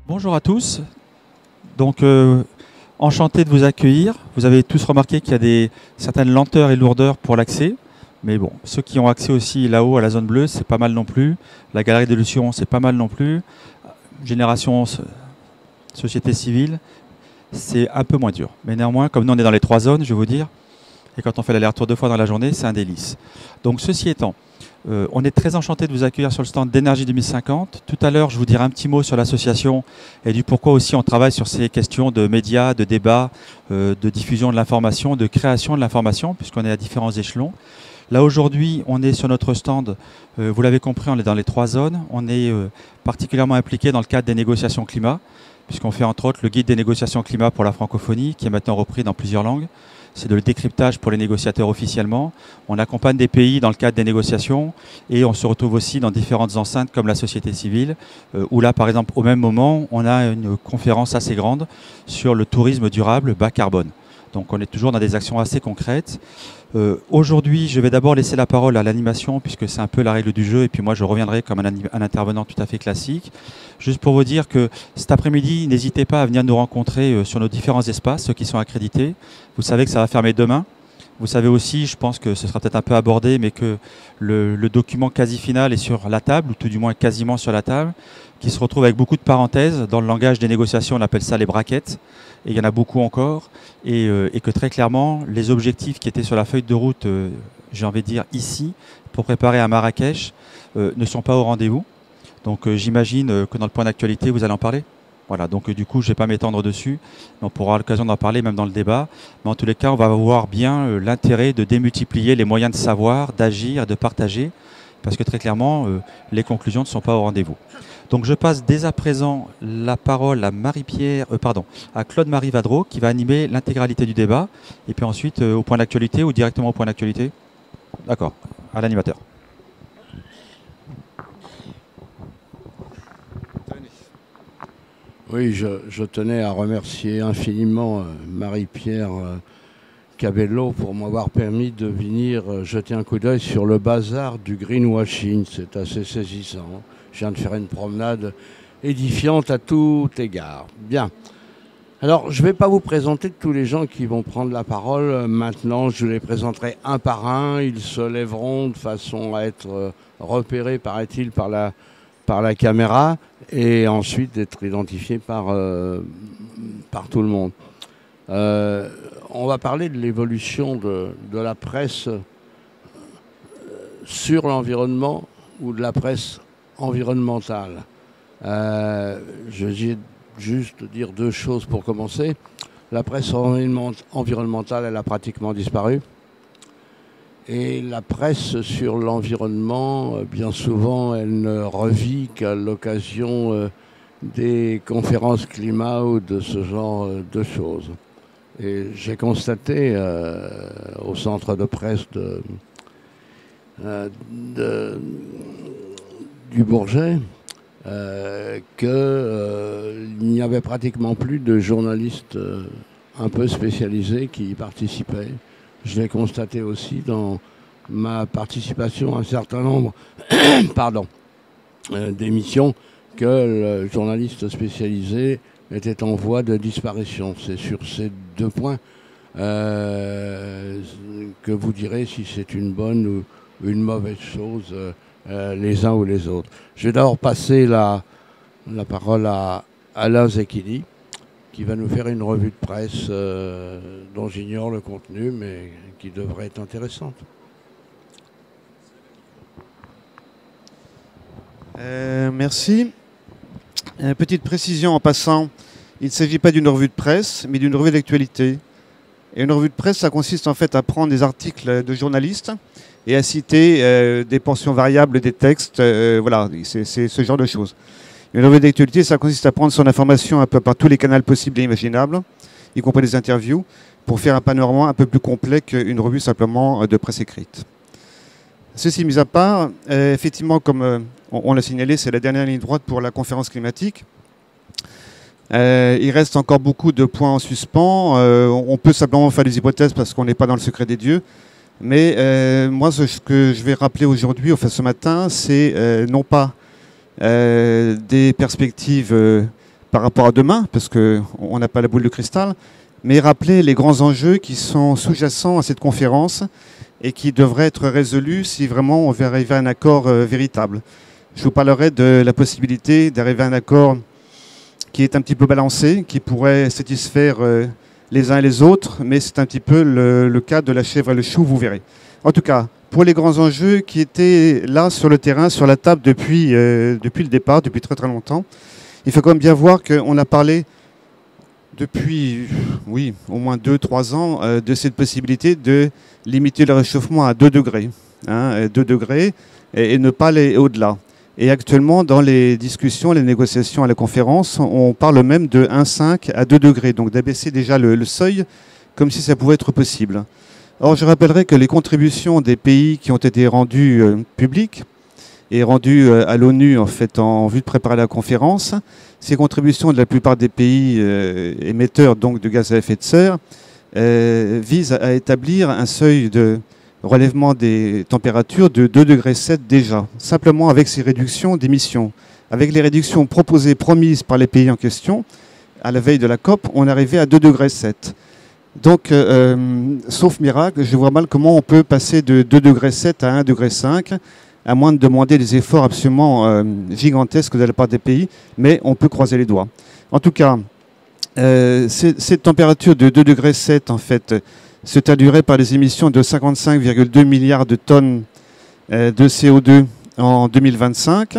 Bonjour à tous. Donc, enchanté de vous accueillir. Vous avez tous remarqué qu'il y a certaines lenteurs et lourdeurs pour l'accès. Mais bon, ceux qui ont accès aussi là-haut à la zone bleue, c'est pas mal non plus. La galerie des Lucions, c'est pas mal non plus. Génération Société Civile, c'est un peu moins dur. Mais néanmoins, comme nous on est dans les 3 zones, je vais vous dire, et quand on fait l'aller-retour 2 fois dans la journée, c'est un délice. Donc ceci étant, on est très enchanté de vous accueillir sur le stand d'Énergie 2050. Tout à l'heure, je vous dirai un petit mot sur l'association et du pourquoi aussi on travaille sur ces questions de médias, de débats, de diffusion de l'information, de création de l'information, puisqu'on est à différents échelons. Là, aujourd'hui, on est sur notre stand, vous l'avez compris, on est dans les 3 zones. On est particulièrement impliqué dans le cadre des négociations climat, puisqu'on fait entre autres le guide des négociations climat pour la francophonie, qui est maintenant repris dans plusieurs langues. C'est de le décryptage pour les négociateurs officiellement. On accompagne des pays dans le cadre des négociations et on se retrouve aussi dans différentes enceintes comme la société civile, où là, par exemple, au même moment, on a une conférence assez grande sur le tourisme durable bas carbone. Donc on est toujours dans des actions assez concrètes. Aujourd'hui, je vais d'abord laisser la parole à l'animation, puisque c'est un peu la règle du jeu, et puis moi je reviendrai comme un intervenant tout à fait classique. Juste pour vous dire que cet après-midi, n'hésitez pas à venir nous rencontrer sur nos différents espaces, ceux qui sont accrédités. Vous savez que ça va fermer demain. Vous savez aussi, je pense que ce sera peut-être un peu abordé, mais que le document quasi final est sur la table, ou tout du moins quasiment sur la table, qui se retrouve avec beaucoup de parenthèses. Dans le langage des négociations, on appelle ça les brackets, et il y en a beaucoup encore, et que très clairement, les objectifs qui étaient sur la feuille de route, j'ai envie de dire ici, pour préparer à Marrakech, ne sont pas au rendez-vous. Donc j'imagine que dans le point d'actualité, vous allez en parler. Voilà, donc du coup, je ne vais pas m'étendre dessus. On pourra l'occasion d'en parler même dans le débat. Mais en tous les cas, on va voir bien l'intérêt de démultiplier les moyens de savoir, d'agir, de partager. Parce que très clairement, les conclusions ne sont pas au rendez-vous. Donc je passe dès à présent la parole à à Claude-Marie Vadreau, qui va animer l'intégralité du débat. Et puis ensuite, au point d'actualité ou directement au point d'actualité. D'accord, à l'animateur. Oui, je tenais à remercier infiniment Marie-Pierre Cabello pour m'avoir permis de venir jeter un coup d'œil sur le bazar du greenwashing. C'est assez saisissant. Je viens de faire une promenade édifiante à tout égard. Bien. Alors, je ne vais pas vous présenter tous les gens qui vont prendre la parole. Maintenant, je les présenterai un par un. Ils se lèveront de façon à être repérés, paraît-il, par la caméra et ensuite d'être identifiés par tout le monde. On va parler de l'évolution de la presse sur l'environnement ou de la presse environnementale. Je vais juste dire 2 choses pour commencer. La presse environnementale, elle a pratiquement disparu. Et la presse sur l'environnement, bien souvent, elle ne revit qu'à l'occasion des conférences climat ou de ce genre de choses. Et j'ai constaté au centre de presse du Bourget qu'il n'y avait pratiquement plus de journalistes un peu spécialisés qui y participaient. Je l'ai constaté aussi dans ma participation à un certain nombre d'émissions que le journaliste spécialisé était en voie de disparition. C'est sur ces 2 points que vous direz si c'est une bonne ou une mauvaise chose les uns ou les autres. Je vais d'abord passer la parole à Alain Zecchini, qui va nous faire une revue de presse dont j'ignore le contenu, mais qui devrait être intéressante. Merci. Petite précision en passant, il ne s'agit pas d'une revue de presse, mais d'une revue d'actualité. Et une revue de presse, ça consiste en fait à prendre des articles de journalistes et à citer des pensions variables des textes. Voilà, c'est ce genre de choses. Une revue d'actualité, ça consiste à prendre son information un peu par tous les canaux possibles et imaginables, y compris des interviews, pour faire un panorama un peu plus complet qu'une revue simplement de presse écrite. Ceci mis à part, effectivement, comme on l'a signalé, c'est la dernière ligne droite pour la conférence climatique. Il reste encore beaucoup de points en suspens. On peut simplement faire des hypothèses parce qu'on n'est pas dans le secret des dieux. Mais moi, ce que je vais rappeler aujourd'hui, enfin ce matin, c'est non pas des perspectives par rapport à demain, parce qu'on n'a pas la boule de cristal, mais rappeler les grands enjeux qui sont sous-jacents à cette conférence et qui devraient être résolus si vraiment on veut arriver à un accord véritable. Je vous parlerai de la possibilité d'arriver à un accord qui est un petit peu balancé, qui pourrait satisfaire les uns et les autres, mais c'est un petit peu le cas de la chèvre et le chou, vous verrez. En tout cas, pour les grands enjeux qui étaient là sur le terrain, sur la table depuis le départ, depuis très très longtemps, il faut quand même bien voir qu'on a parlé depuis, oui, au moins 2-3 ans de cette possibilité de limiter le réchauffement à 2 degrés, 2 degrés et ne pas aller au-delà. Et actuellement, dans les discussions, les négociations à la conférence, on parle même de 1,5 à 2 degrés, donc d'abaisser déjà le seuil comme si ça pouvait être possible. Or, je rappellerai que les contributions des pays qui ont été rendues publiques et rendues à l'ONU en fait en vue de préparer la conférence, ces contributions de la plupart des pays émetteurs donc de gaz à effet de serre visent à établir un seuil de relèvement des températures de 2,7 degrés déjà, simplement avec ces réductions d'émissions. Avec les réductions proposées, promises par les pays en question, à la veille de la COP, on arrivait à 2,7 degrés. Donc, sauf miracle, je vois mal comment on peut passer de 2,7 degrés à 1,5 degré, à moins de demander des efforts absolument gigantesques de la part des pays, mais on peut croiser les doigts. En tout cas, cette température de 2,7 degrés, en fait, se traduirait par les émissions de 55,2 milliards de tonnes de CO2 en 2025,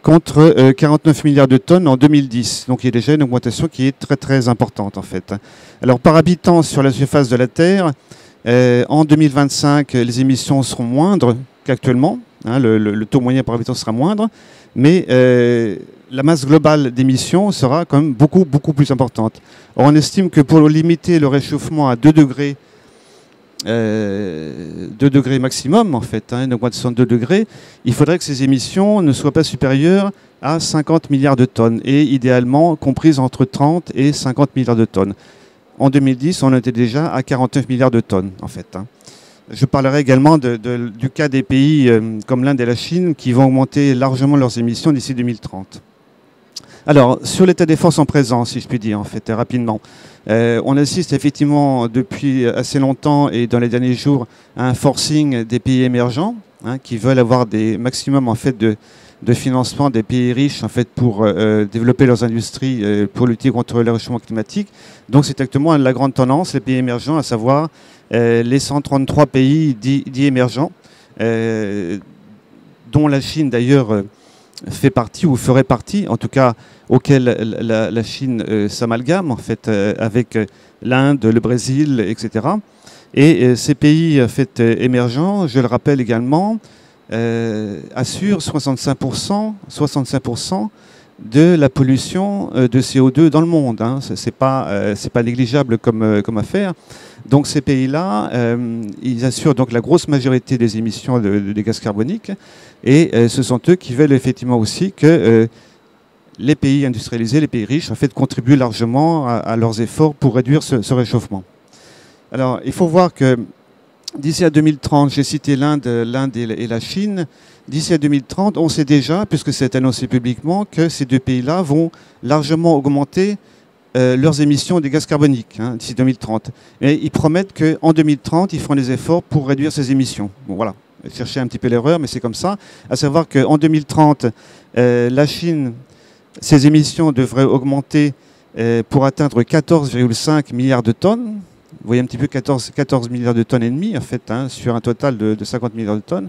contre 49 milliards de tonnes en 2010. Donc il y a déjà une augmentation qui est très très importante en fait. Alors par habitant sur la surface de la Terre, en 2025, les émissions seront moindres qu'actuellement. Le taux moyen par habitant sera moindre, mais la masse globale d'émissions sera quand même beaucoup plus importante. Or, on estime que pour limiter le réchauffement à 2 degrés, 2 degrés maximum, en fait, une augmentation de 2 degrés, il faudrait que ces émissions ne soient pas supérieures à 50 milliards de tonnes, et idéalement comprises entre 30 et 50 milliards de tonnes. En 2010, on était déjà à 49 milliards de tonnes, en fait. Je parlerai également du cas des pays comme l'Inde et la Chine qui vont augmenter largement leurs émissions d'ici 2030. Alors, sur l'état des forces en présence, si je puis dire, en fait, rapidement, on assiste effectivement depuis assez longtemps et dans les derniers jours à un forcing des pays émergents qui veulent avoir des maximums en fait de financement des pays riches en fait pour développer leurs industries pour lutter contre le réchauffement climatique. Donc, c'est actuellement la grande tendance, les pays émergents, à savoir les 133 pays dits émergents, dont la Chine d'ailleurs fait partie ou ferait partie, en tout cas auquel la Chine s'amalgame en fait avec l'Inde, le Brésil, etc. Et ces pays en fait émergents, je le rappelle également, assurent 65% de la pollution de CO2 dans le monde. C'est pas négligeable comme affaire. Donc ces pays-là, ils assurent donc la grosse majorité des émissions des gaz carboniques, et ce sont eux qui veulent effectivement aussi que les pays industrialisés, les pays riches, en fait, contribuent largement à leurs efforts pour réduire ce réchauffement. Alors, il faut voir que d'ici à 2030, j'ai cité l'Inde et la Chine. D'ici à 2030, on sait déjà, puisque c'est annoncé publiquement, que ces deux pays-là vont largement augmenter leurs émissions de gaz carboniques d'ici 2030. Et ils promettent qu'en 2030, ils feront des efforts pour réduire ces émissions. Bon, voilà, chercher un petit peu l'erreur, mais c'est comme ça. À savoir qu'en 2030, la Chine, ses émissions devraient augmenter pour atteindre 14,5 milliards de tonnes. Vous voyez un petit peu 14 milliards de tonnes et demi, en fait, sur un total de 50 milliards de tonnes.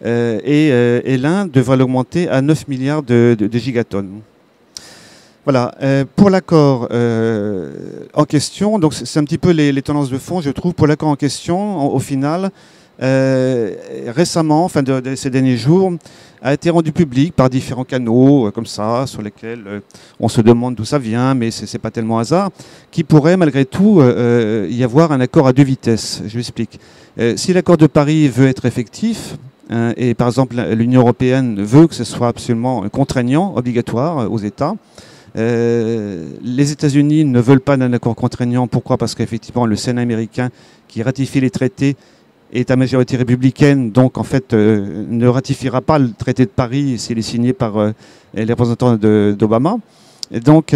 Et l'Inde devrait l'augmenter à 9 milliards de gigatonnes. Voilà, pour l'accord en question, donc c'est un petit peu les tendances de fond, je trouve, pour l'accord en question, au final, récemment, enfin de ces derniers jours, a été rendu public par différents canaux, comme ça, sur lesquels on se demande d'où ça vient, mais ce n'est pas tellement hasard, qu'il pourrait malgré tout y avoir un accord à 2 vitesses. Je m'explique. Si l'accord de Paris veut être effectif, et par exemple l'Union européenne veut que ce soit absolument contraignant, obligatoire aux États, les États-Unis ne veulent pas d'un accord contraignant. Pourquoi? Parce qu'effectivement, le Sénat américain qui ratifie les traités est à majorité républicaine, donc en fait ne ratifiera pas le traité de Paris s'il est signé par les représentants d'Obama. Et donc,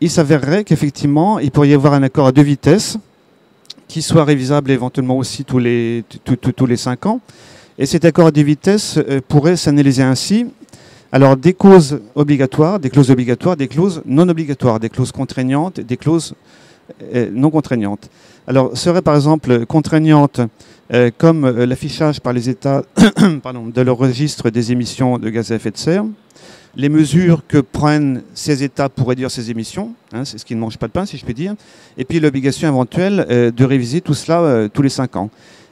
il s'avérerait qu'effectivement, il pourrait y avoir un accord à 2 vitesses qui soit révisable éventuellement aussi tous les 5 ans. Et cet accord à 2 vitesses pourrait s'analyser ainsi. Alors, des clauses obligatoires, des clauses non obligatoires, des clauses contraignantes, des clauses non contraignantes. Alors, serait par exemple contraignante comme l'affichage par les États de leur registre des émissions de gaz à effet de serre, les mesures que prennent ces États pour réduire ces émissions, hein, c'est ce qui ne mange pas de pain si je puis dire, et puis l'obligation éventuelle de réviser tout cela tous les 5 ans.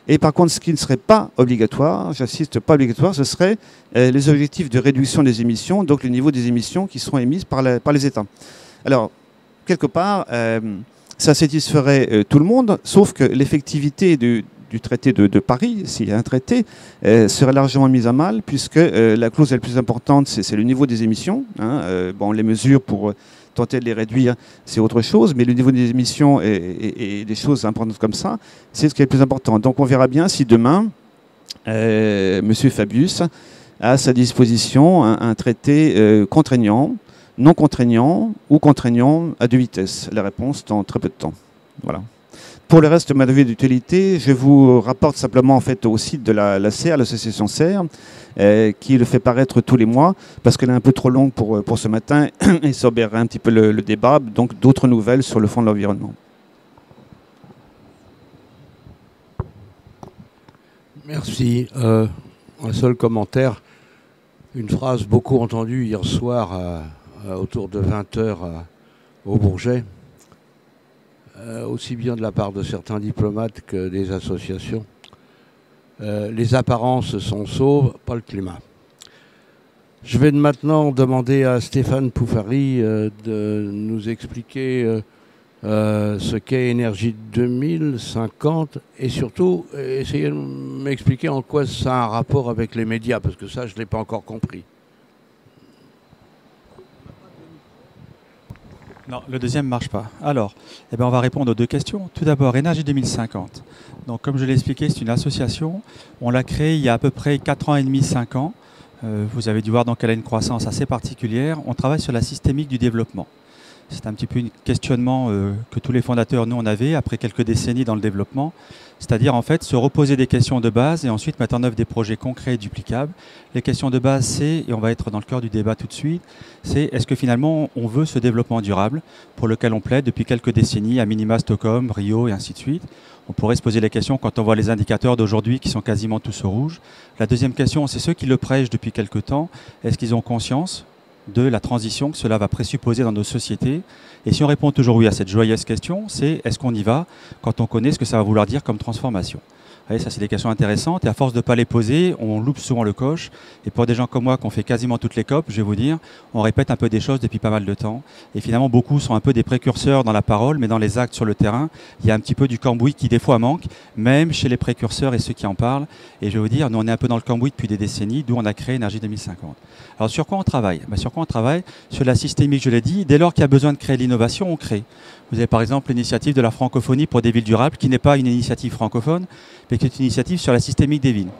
Et par contre, ce qui ne serait pas obligatoire, j'insiste, pas obligatoire, ce serait les objectifs de réduction des émissions, donc le niveau des émissions qui seront émises par les États. Alors, quelque part, ça satisferait tout le monde, sauf que l'effectivité du traité de Paris, s'il y a un traité, serait largement mise à mal, puisque la clause la plus importante, c'est le niveau des émissions. Hein, bon, les mesures pour tenter de les réduire, c'est autre chose, mais le niveau des émissions et des choses importantes comme ça, c'est ce qui est le plus important. Donc on verra bien si demain, M. Fabius a à sa disposition un traité contraignant, non contraignant ou contraignant à 2 vitesses. La réponse dans très peu de temps. Voilà. Pour le reste de ma devise d'utilité, je vous rapporte simplement en fait au site de la CER, l'association CER, qui le fait paraître tous les mois, parce qu'elle est un peu trop longue pour ce matin et ça obérerait un petit peu le débat, donc d'autres nouvelles sur le fond de l'environnement. Merci. Un seul commentaire. Une phrase beaucoup entendue hier soir autour de 20h au Bourget. Aussi bien de la part de certains diplomates que des associations. Les apparences sont sauves, pas le climat. Je vais maintenant demander à Stéphane Poufari de nous expliquer ce qu'est Énergie 2050 et surtout essayer de m'expliquer en quoi ça a un rapport avec les médias, parce que ça, je ne l'ai pas encore compris. Non, le deuxième ne marche pas. Alors, on va répondre aux 2 questions. Tout d'abord, Énergie 2050. Donc, comme je l'ai expliqué, c'est une association. On l'a créée il y a à peu près 4 ans et demi, 5 ans. Vous avez dû voir qu'elle a une croissance assez particulière. On travaille sur la systémique du développement. C'est un petit peu un questionnement que tous les fondateurs, nous, on avait après quelques décennies dans le développement. C'est-à-dire, en fait, se reposer des questions de base et ensuite mettre en œuvre des projets concrets et duplicables. Les questions de base, c'est, et on va être dans le cœur du débat tout de suite, c'est est-ce que finalement, on veut ce développement durable pour lequel on plaide depuis quelques décennies, à minima Stockholm, Rio et ainsi de suite. On pourrait se poser les questions quand on voit les indicateurs d'aujourd'hui qui sont quasiment tous au rouge. La deuxième question, c'est ceux qui le prêchent depuis quelques temps. Est-ce qu'ils ont conscience de la transition que cela va présupposer dans nos sociétés? Et si on répond toujours oui à cette joyeuse question, c'est est-ce qu'on y va quand on connaît ce que ça va vouloir dire comme transformation? Vous voyez, ça c'est des questions intéressantes et à force de ne pas les poser, on loupe souvent le coche. Et pour des gens comme moi qui ont fait quasiment toutes les COP, je vais vous dire, on répète un peu des choses depuis pas mal de temps. Et finalement, beaucoup sont un peu des précurseurs dans la parole, mais dans les actes sur le terrain, il y a un petit peu du cambouis qui des fois manque, même chez les précurseurs et ceux qui en parlent. Et je vais vous dire, nous on est un peu dans le cambouis depuis des décennies, d'où on a créé Énergie 2050. Alors sur quoi on travaille? Sur quoi on travaille? Sur la systémique, je l'ai dit. Dès lors qu'il y a besoin de créer de l'innovation, on crée. Vous avez par exemple l'initiative de la francophonie pour des villes durables, qui n'est pas une initiative francophone, mais qui est une initiative sur la systémique des villes.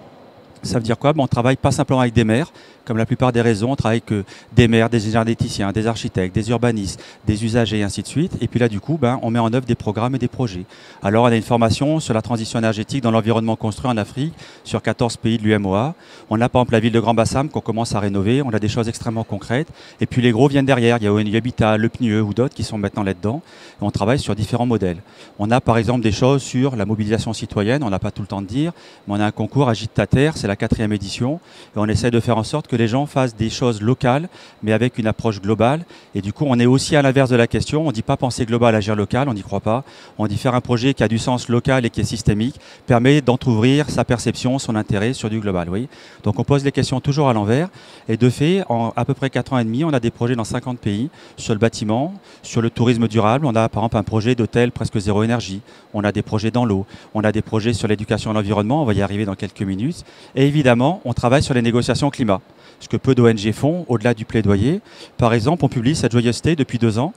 Ça veut dire quoi? On ne travaille pas simplement avec des maires, comme la plupart des réseaux, on travaille avec des maires, des énergéticiens, des architectes, des urbanistes, des usagers, et ainsi de suite. Et puis là, du coup, on met en œuvre des programmes et des projets. Alors, on a une formation sur la transition énergétique dans l'environnement construit en Afrique, sur 14 pays de l'UMOA. On a par exemple la ville de Grand Bassam qu'on commence à rénover. On a des choses extrêmement concrètes. Et puis les gros viennent derrière. Il y a ONU Habitat, le PNUE ou d'autres qui sont maintenant là-dedans. Et on travaille sur différents modèles. On a par exemple des choses sur la mobilisation citoyenne. On n'a pas tout le temps de dire, mais on a un concours Agite ta terre. C'est la 4e édition. Et on essaie de faire en sorte que les gens fassent des choses locales, mais avec une approche globale. Et du coup, on est aussi à l'inverse de la question. On ne dit pas penser global, agir local. On n'y croit pas. On dit faire un projet qui a du sens local et qui est systémique, permet d'entrouvrir sa perception, son intérêt sur du global. Oui. Donc on pose les questions toujours à l'envers. Et de fait, en à peu près 4 ans et demi, on a des projets dans 50 pays, sur le bâtiment, sur le tourisme durable. On a par exemple un projet d'hôtel presque zéro énergie. On a des projets dans l'eau. On a des projets sur l'éducation et l'environnement. On va y arriver dans quelques minutes. Et évidemment, on travaille sur les négociations climat. Ce que peu d'ONG font, au-delà du plaidoyer. Par exemple, on publie cette joyeuseté depuis 2 ans.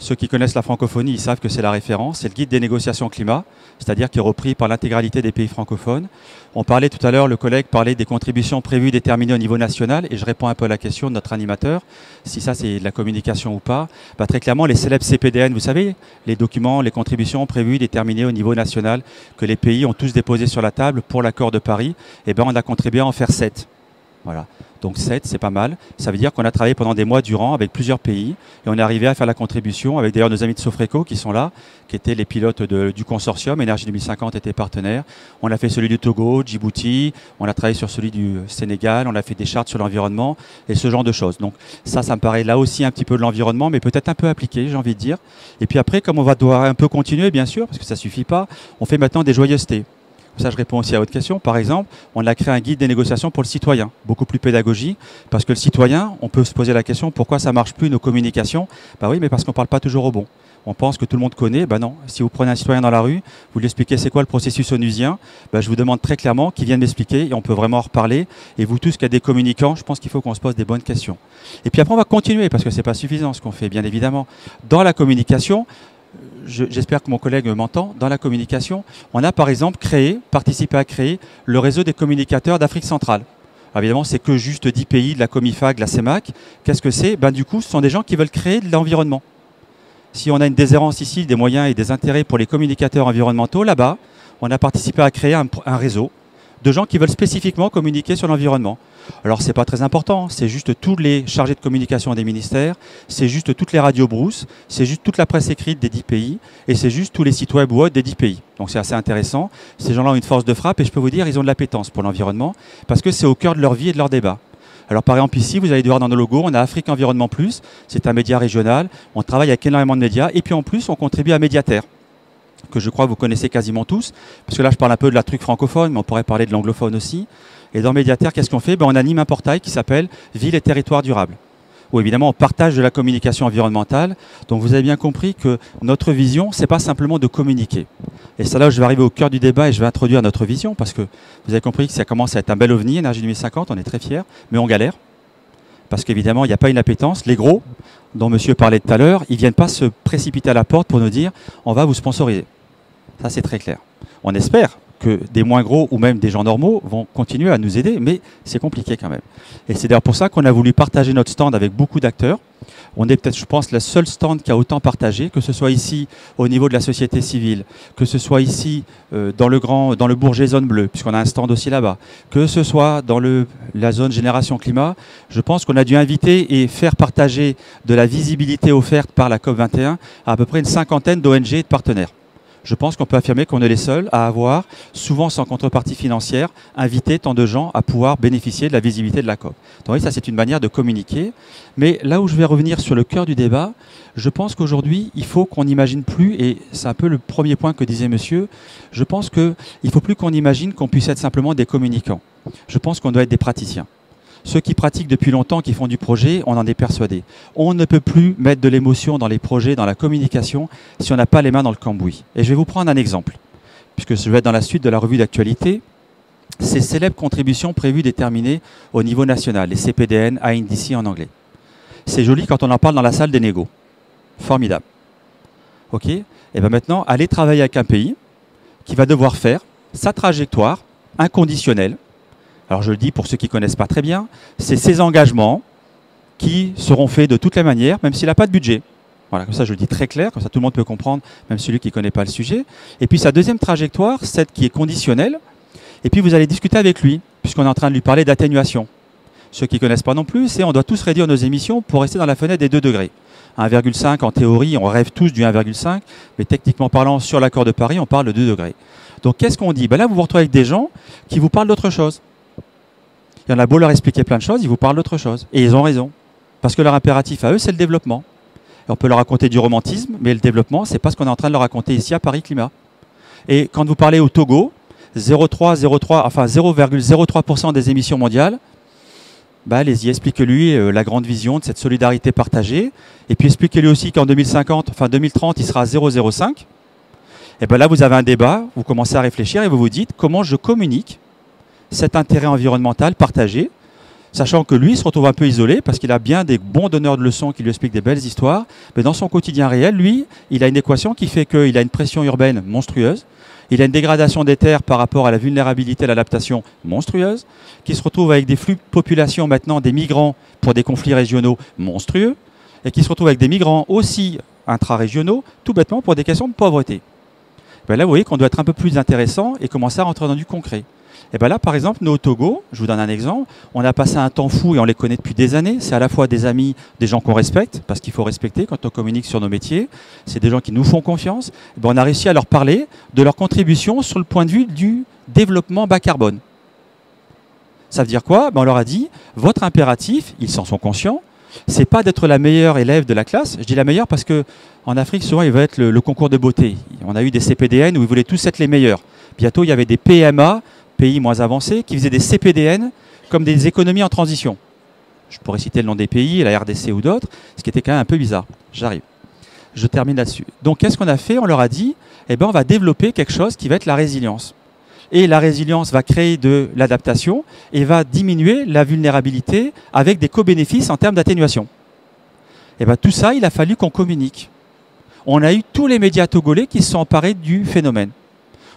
Ceux qui connaissent la francophonie, ils savent que c'est la référence. C'est le guide des négociations climat, c'est-à-dire qui est repris par l'intégralité des pays francophones. On parlait tout à l'heure, le collègue parlait des contributions prévues déterminées au niveau national, et je réponds un peu à la question de notre animateur, si ça c'est de la communication ou pas. Bah, très clairement, les célèbres CPDN, vous savez, les documents, les contributions prévues déterminées au niveau national, que les pays ont tous déposés sur la table pour l'accord de Paris, et ben on a contribué à en faire 7. Voilà. Donc 7, c'est pas mal. Ça veut dire qu'on a travaillé pendant des mois durant avec plusieurs pays et on est arrivé à faire la contribution avec d'ailleurs nos amis de Sofreco qui sont là, qui étaient les pilotes du consortium. Énergie 2050 était partenaire. On a fait celui du Togo, Djibouti, on a travaillé sur celui du Sénégal, on a fait des chartes sur l'environnement et ce genre de choses. Donc ça me paraît là aussi un petit peu de l'environnement, mais peut-être un peu appliqué, j'ai envie de dire. Et puis après, comme on va devoir un peu continuer, bien sûr, parce que ça suffit pas, on fait maintenant des joyeusetés. Ça, je réponds aussi à votre question. Par exemple, on a créé un guide des négociations pour le citoyen, beaucoup plus pédagogique, parce que le citoyen, on peut se poser la question, pourquoi ça marche plus nos communications? Bah oui, mais parce qu'on parle pas toujours au bon. On pense que tout le monde connaît, ben non. Si vous prenez un citoyen dans la rue, vous lui expliquez c'est quoi le processus onusien, ben je vous demande très clairement qu'il vienne m'expliquer et on peut vraiment en reparler. Et vous tous qui êtes des communicants, je pense qu'il faut qu'on se pose des bonnes questions. Et puis après, on va continuer, parce que c'est pas suffisant ce qu'on fait, bien évidemment. Dans la communication, j'espère que mon collègue m'entend, dans la communication, on a par exemple participé à créer le réseau des communicateurs d'Afrique centrale. Alors évidemment, c'est que juste 10 pays de la Comifag, de la CEMAC. Qu'est-ce que c'est? Ben, du coup, ce sont des gens qui veulent créer de l'environnement. Si on a une déshérence ici des moyens et des intérêts pour les communicateurs environnementaux, là-bas, on a participé à créer un réseau de gens qui veulent spécifiquement communiquer sur l'environnement. Alors, c'est pas très important, c'est juste tous les chargés de communication des ministères, c'est juste toutes les radios brousses, c'est juste toute la presse écrite des 10 pays, et c'est juste tous les sites web ou autres des 10 pays. Donc, c'est assez intéressant. Ces gens-là ont une force de frappe, et je peux vous dire, ils ont de l'appétence pour l'environnement, parce que c'est au cœur de leur vie et de leur débat. Alors, par exemple, ici, vous allez voir dans nos logos, on a Afrique Environnement Plus, c'est un média régional, on travaille avec énormément de médias, et puis en plus, on contribue à Médiataire, que je crois que vous connaissez quasiment tous, parce que là je parle un peu de la truc francophone, mais on pourrait parler de l'anglophone aussi. Et dans Médiataire, qu'est-ce qu'on fait? On anime un portail qui s'appelle Ville et territoires durables, où évidemment on partage de la communication environnementale. Donc vous avez bien compris que notre vision, c'est pas simplement de communiquer. Et ça là, je vais arriver au cœur du débat et je vais introduire notre vision, parce que vous avez compris que ça commence à être un bel ovni, Énergie 2050, on est très fiers, mais on galère. Parce qu'évidemment, il n'y a pas une appétence. Les gros, dont monsieur parlait tout à l'heure, ils ne viennent pas se précipiter à la porte pour nous dire « on va vous sponsoriser ». Ça, c'est très clair. On espère que des moins gros ou même des gens normaux vont continuer à nous aider, mais c'est compliqué quand même. Et c'est d'ailleurs pour ça qu'on a voulu partager notre stand avec beaucoup d'acteurs. On est peut-être, je pense, le seul stand qui a autant partagé, que ce soit ici au niveau de la société civile, que ce soit ici dans le Bourget Zone Bleue, puisqu'on a un stand aussi là-bas, que ce soit dans la zone Génération Climat. Je pense qu'on a dû inviter et faire partager de la visibilité offerte par la COP21 à peu près une cinquantaine d'ONG et de partenaires. Je pense qu'on peut affirmer qu'on est les seuls à avoir, souvent sans contrepartie financière, invité tant de gens à pouvoir bénéficier de la visibilité de la COP. Donc oui, ça c'est une manière de communiquer. Mais là où je vais revenir sur le cœur du débat, je pense qu'aujourd'hui, il faut qu'on n'imagine plus, et c'est un peu le premier point que disait monsieur, je pense qu'il ne faut plus qu'on imagine qu'on puisse être simplement des communicants. Je pense qu'on doit être des praticiens. Ceux qui pratiquent depuis longtemps, qui font du projet, on en est persuadé. On ne peut plus mettre de l'émotion dans les projets, dans la communication, si on n'a pas les mains dans le cambouis. Et je vais vous prendre un exemple, puisque je vais être dans la suite de la revue d'actualité. Ces célèbres contributions prévues déterminées au niveau national, les CPDN, ANDC en anglais. C'est joli quand on en parle dans la salle des négos. Formidable. OK ? Et bien maintenant, allez travailler avec un pays qui va devoir faire sa trajectoire inconditionnelle. Alors je le dis pour ceux qui ne connaissent pas très bien, c'est ces engagements qui seront faits de toutes les manières, même s'il n'a pas de budget. Voilà, comme ça je le dis très clair, comme ça tout le monde peut comprendre, même celui qui ne connaît pas le sujet. Et puis sa deuxième trajectoire, celle qui est conditionnelle, et puis vous allez discuter avec lui, puisqu'on est en train de lui parler d'atténuation. Ceux qui ne connaissent pas non plus, c'est on doit tous réduire nos émissions pour rester dans la fenêtre des 2 degrés. 1,5 en théorie, on rêve tous du 1,5, mais techniquement parlant, sur l'accord de Paris, on parle de 2 degrés. Donc qu'est-ce qu'on dit? Là, vous vous retrouvez avec des gens qui vous parlent d'autre chose. Il y en a beau leur expliquer plein de choses, ils vous parlent d'autre chose. Et ils ont raison. Parce que leur impératif à eux, c'est le développement. Et on peut leur raconter du romantisme, mais le développement, c'est pas ce qu'on est en train de leur raconter ici à Paris Climat. Et quand vous parlez au Togo, 0,03% des émissions mondiales, allez-y, expliquez-lui la grande vision de cette solidarité partagée. Et puis expliquez-lui aussi qu'en 2050, 2030, il sera à 0,05. Et là, vous avez un débat, vous commencez à réfléchir et vous vous dites comment je communique cet intérêt environnemental partagé Sachant que lui se retrouve un peu isolé parce qu'il a bien des bons donneurs de leçons qui lui expliquent des belles histoires. Mais dans son quotidien réel, lui, il a une équation qui fait qu'il a une pression urbaine monstrueuse. Il a une dégradation des terres par rapport à la vulnérabilité à l'adaptation monstrueuse, qui se retrouve avec des flux de population maintenant, des migrants pour des conflits régionaux monstrueux, et qui se retrouve avec des migrants aussi intra-régionaux, tout bêtement pour des questions de pauvreté. Ben là, vous voyez qu'on doit être un peu plus intéressant et commencer à rentrer dans du concret. Et bien là, par exemple, nous au Togo, je vous donne un exemple, on a passé un temps fou et on les connaît depuis des années. C'est à la fois des amis, des gens qu'on respecte, parce qu'il faut respecter quand on communique sur nos métiers. C'est des gens qui nous font confiance. Et bien on a réussi à leur parler de leur contribution sur le point de vue du développement bas carbone. Ça veut dire quoi? Ben on leur a dit, votre impératif, ils s'en sont conscients, c'est pas d'être la meilleure élève de la classe. Je dis la meilleure parce que en Afrique, souvent, il va être le concours de beauté. On a eu des CPDN où ils voulaient tous être les meilleurs. Bientôt, il y avait des PMA, pays moins avancés, qui faisaient des CPDN comme des économies en transition. Je pourrais citer le nom des pays, la RDC ou d'autres, ce qui était quand même un peu bizarre. J'arrive. Je termine là-dessus. Donc, qu'est-ce qu'on a fait? On leur a dit, eh ben, on va développer quelque chose qui va être la résilience. Et la résilience va créer de l'adaptation et va diminuer la vulnérabilité avec des co-bénéfices en termes d'atténuation. Et bien, tout ça, il a fallu qu'on communique. On a eu tous les médias togolais qui se sont emparés du phénomène.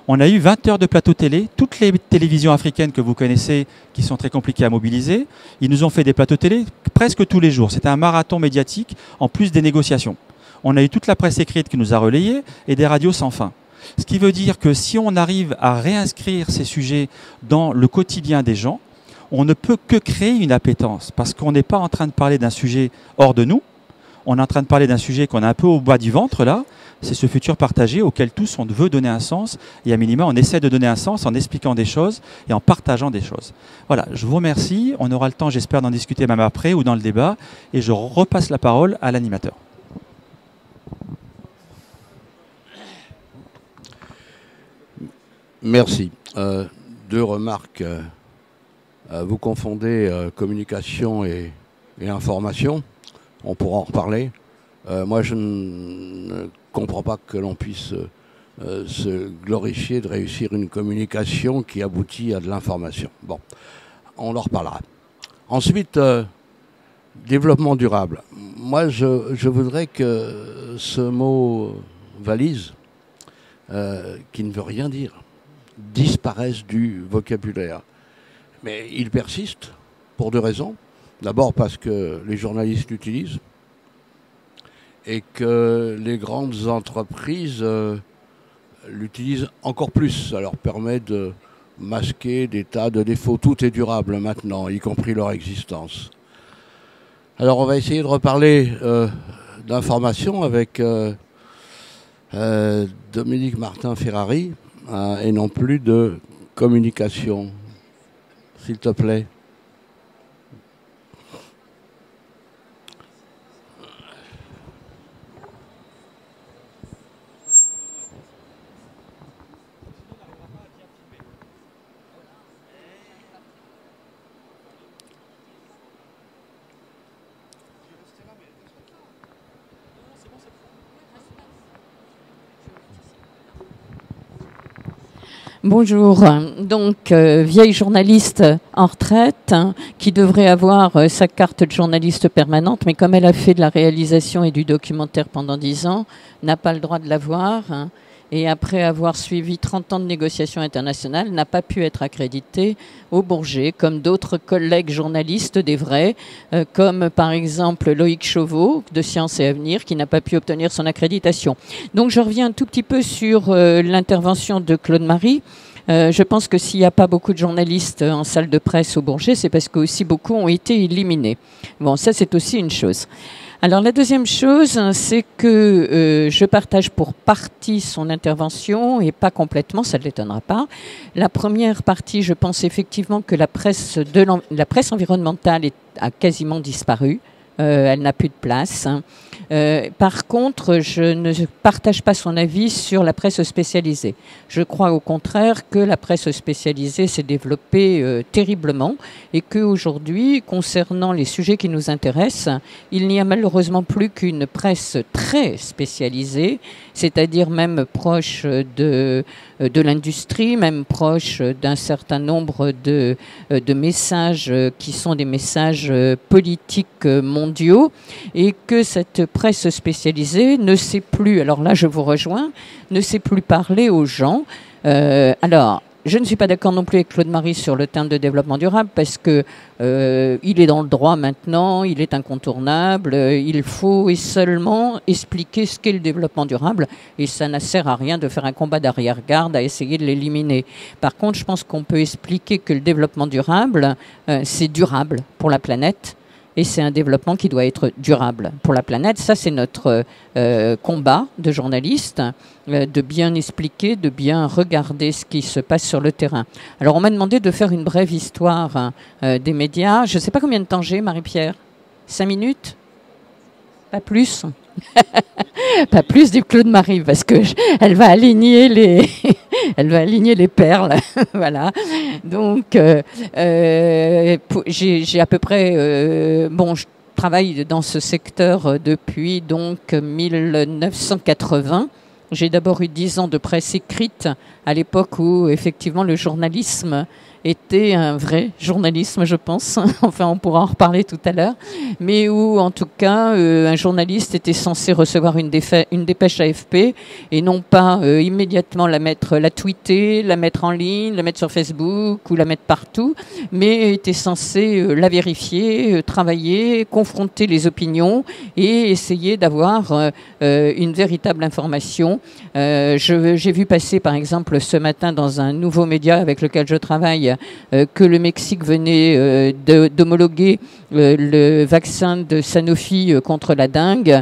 On a eu 20 heures de plateau télé, toutes les télévisions africaines que vous connaissez qui sont très compliquées à mobiliser. Ils nous ont fait des plateaux télé presque tous les jours. C'était un marathon médiatique en plus des négociations. On a eu toute la presse écrite qui nous a relayés et des radios sans fin. Ce qui veut dire que si on arrive à réinscrire ces sujets dans le quotidien des gens, on ne peut que créer une appétence parce qu'on n'est pas en train de parler d'un sujet hors de nous. On est en train de parler d'un sujet qu'on a un peu au bas du ventre là. C'est ce futur partagé auquel tous on veut donner un sens. Et à minima, on essaie de donner un sens en expliquant des choses et en partageant des choses. Voilà, je vous remercie. On aura le temps, j'espère, d'en discuter même après ou dans le débat. Et je repasse la parole à l'animateur. Merci. Deux remarques. Vous confondez communication et information. On pourra en reparler. Moi, je ne comprends pas que l'on puisse se glorifier de réussir une communication qui aboutit à de l'information. Bon, on en reparlera. Ensuite, développement durable. Moi, je voudrais que ce mot valise, qui ne veut rien dire, disparaisse du vocabulaire. Mais il persiste pour deux raisons. D'abord parce que les journalistes l'utilisent et que les grandes entreprises l'utilisent encore plus. Ça leur permet de masquer des tas de défauts. Tout est durable maintenant, y compris leur existence. Alors on va essayer de reparler d'information avec Dominique Martin-Ferrari et non plus de communication. S'il te plaît. Bonjour, donc vieille journaliste en retraite qui devrait avoir sa carte de journaliste permanente, mais comme elle a fait de la réalisation et du documentaire pendant 10 ans, n'a pas le droit de l'avoir. Et après avoir suivi 30 ans de négociations internationales, n'a pas pu être accréditée au Bourget, comme d'autres collègues journalistes des vrais, comme par exemple Loïc Chauveau de Sciences et Avenir, qui n'a pas pu obtenir son accréditation. Donc je reviens un tout petit peu sur l'intervention de Claude Marie. Je pense que s'il n'y a pas beaucoup de journalistes en salle de presse au Bourget, c'est parce qu'aussi beaucoup ont été éliminés. Bon, ça c'est aussi une chose. Alors la deuxième chose, c'est que je partage pour partie son intervention et pas complètement, ça ne l'étonnera pas. La première partie, je pense effectivement que la presse environnementale a quasiment disparu. elle n'a plus de place. Par contre, je ne partage pas son avis sur la presse spécialisée. Je crois au contraire que la presse spécialisée s'est développée terriblement et qu'aujourd'hui, concernant les sujets qui nous intéressent, il n'y a malheureusement plus qu'une presse très spécialisée, c'est-à-dire même proche de l'industrie, même proche d'un certain nombre de messages qui sont des messages politiques mondiaux, et que cette presse spécialisée ne sait plus, alors là je vous rejoins, ne sait plus parler aux gens. Alors, je ne suis pas d'accord non plus avec Claude Marie sur le terme de développement durable parce que il est dans le droit maintenant, il est incontournable, il faut et seulement expliquer ce qu'est le développement durable et ça ne sert à rien de faire un combat d'arrière-garde à essayer de l'éliminer. Par contre, je pense qu'on peut expliquer que le développement durable, c'est durable pour la planète. Et c'est un développement qui doit être durable pour la planète. Ça, c'est notre combat de journalistes, de bien expliquer, de bien regarder ce qui se passe sur le terrain. Alors, on m'a demandé de faire une brève histoire des médias. Je ne sais pas combien de temps j'ai, Marie-Pierre. 5 minutes? Pas plus. Pas plus du Claude Marie, parce que elle va aligner les perles. Voilà. Donc, j'ai à peu près, bon, je travaille dans ce secteur depuis donc 1980. J'ai d'abord eu 10 ans de presse écrite à l'époque où effectivement le journalisme était un vrai journalisme, je pense. Enfin, on pourra en reparler tout à l'heure. Mais où, en tout cas, un journaliste était censé recevoir une dépêche AFP et non pas immédiatement la tweeter, la mettre en ligne, la mettre sur Facebook ou la mettre partout, mais était censé la vérifier, travailler, confronter les opinions et essayer d'avoir une véritable information. J'ai vu passer, par exemple, ce matin dans un nouveau média avec lequel je travaille, que le Mexique venait d'homologuer le vaccin de Sanofi contre la dengue,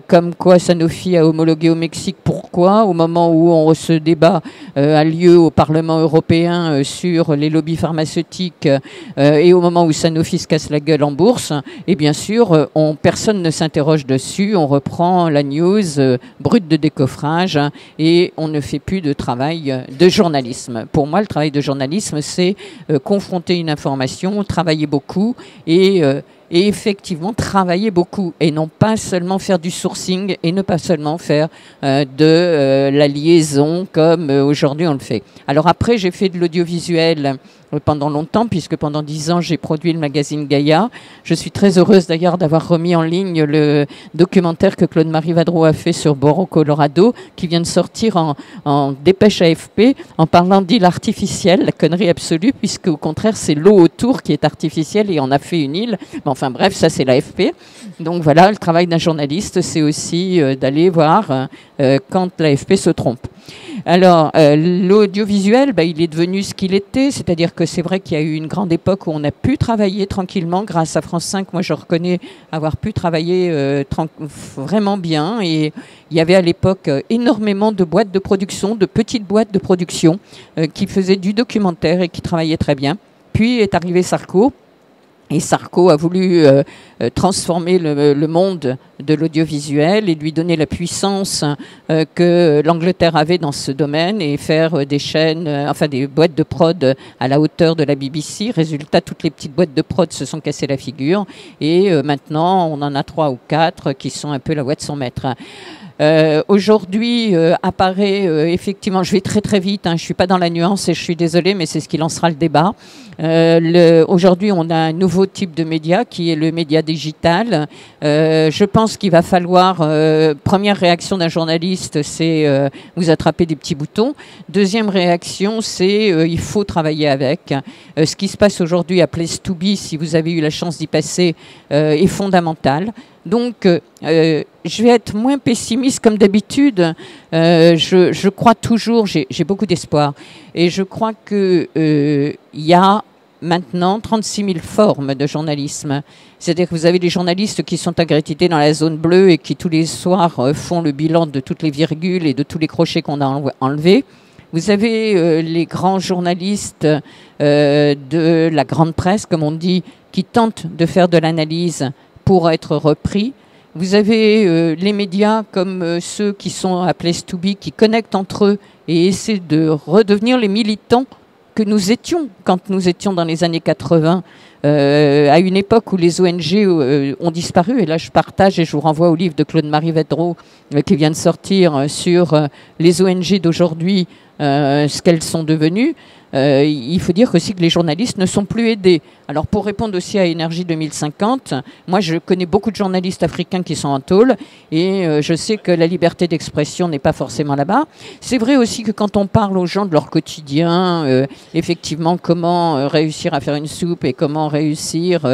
comme quoi Sanofi a homologué au Mexique. Pourquoi? Au moment où ce débat a lieu au Parlement européen sur les lobbies pharmaceutiques et au moment où Sanofi se casse la gueule en bourse, et bien sûr, personne ne s'interroge dessus, on reprend la news brute de décoffrage et on ne fait plus de travail de journalisme. Pour moi, le travail de journalisme, c'est confronter une information, travailler beaucoup et effectivement travailler beaucoup et non pas seulement faire du sourcing et ne pas seulement faire de la liaison comme aujourd'hui on le fait. Alors après, j'ai fait de l'audiovisuel pendant longtemps, puisque pendant 10 ans, j'ai produit le magazine Gaïa. Je suis très heureuse d'ailleurs d'avoir remis en ligne le documentaire que Claude-Marie Vadreau a fait sur Boro, Colorado, qui vient de sortir en dépêche AFP, en parlant d'île artificielle, la connerie absolue, puisque au contraire, c'est l'eau autour qui est artificielle et on a fait une île. Mais enfin bref, ça c'est l'AFP. Donc voilà, le travail d'un journaliste, c'est aussi d'aller voir quand l'AFP se trompe. Alors, l'audiovisuel, il est devenu ce qu'il était, c'est-à-dire que c'est vrai qu'il y a eu une grande époque où on a pu travailler tranquillement grâce à France 5. Moi, je reconnais avoir pu travailler vraiment bien et il y avait à l'époque énormément de boîtes de production, de petites boîtes de production qui faisaient du documentaire et qui travaillaient très bien. Puis est arrivé Sarko. Et Sarko a voulu transformer le monde de l'audiovisuel et lui donner la puissance que l'Angleterre avait dans ce domaine et faire des chaînes, enfin des boîtes de prod à la hauteur de la BBC. Résultat, toutes les petites boîtes de prod se sont cassées la figure et maintenant on en a 3 ou 4 qui sont un peu la voix de son maître. Aujourd'hui apparaît effectivement, je vais très très vite, je suis pas dans la nuance et je suis désolée, mais c'est ce qui lancera le débat. Aujourd'hui, on a un nouveau type de média qui est le média digital. Je pense qu'il va falloir, première réaction d'un journaliste, c'est vous attraper des petits boutons. Deuxième réaction, c'est il faut travailler avec. Ce qui se passe aujourd'hui à Place to Be, si vous avez eu la chance d'y passer, est fondamental. Donc, je vais être moins pessimiste comme d'habitude. Je crois toujours, j'ai beaucoup d'espoir. Et je crois que y a maintenant 36 000 formes de journalisme. C'est-à-dire que vous avez des journalistes qui sont accrédités dans la zone bleue et qui tous les soirs font le bilan de toutes les virgules et de tous les crochets qu'on a enlevés. Vous avez les grands journalistes de la grande presse, comme on dit, qui tentent de faire de l'analyse pour être repris. Vous avez les médias comme ceux qui sont à Place to Be, qui connectent entre eux et essaient de redevenir les militants que nous étions quand nous étions dans les années 80, à une époque où les ONG ont disparu. Et là, je partage et je vous renvoie au livre de Claude-Marie Vedreau qui vient de sortir sur les ONG d'aujourd'hui, ce qu'elles sont devenues. Il faut dire aussi que les journalistes ne sont plus aidés. Alors pour répondre aussi à Énergie 2050, moi je connais beaucoup de journalistes africains qui sont en tôle et je sais que la liberté d'expression n'est pas forcément là-bas. C'est vrai aussi que quand on parle aux gens de leur quotidien, effectivement comment réussir à faire une soupe et comment réussir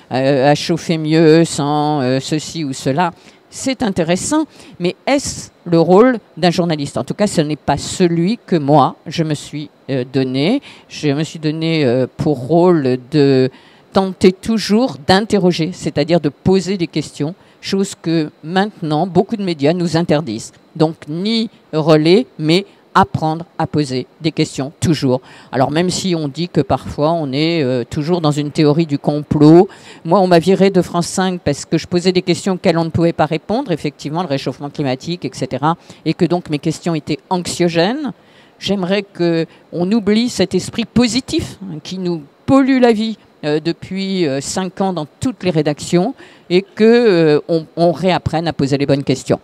à chauffer mieux sans ceci ou cela, c'est intéressant, mais est-ce le rôle d'un journaliste? En tout cas, ce n'est pas celui que moi, je me suis donné. Je me suis donné pour rôle de tenter toujours d'interroger, c'est-à-dire de poser des questions, chose que maintenant, beaucoup de médias nous interdisent. Donc, ni relais, mais apprendre à poser des questions, toujours. Alors même si on dit que parfois on est toujours dans une théorie du complot, moi on m'a viré de France 5 parce que je posais des questions auxquelles on ne pouvait pas répondre, effectivement le réchauffement climatique, etc. Et que donc mes questions étaient anxiogènes. J'aimerais qu'on oublie cet esprit positif qui nous pollue la vie depuis 5 ans dans toutes les rédactions et qu'on réapprenne à poser les bonnes questions.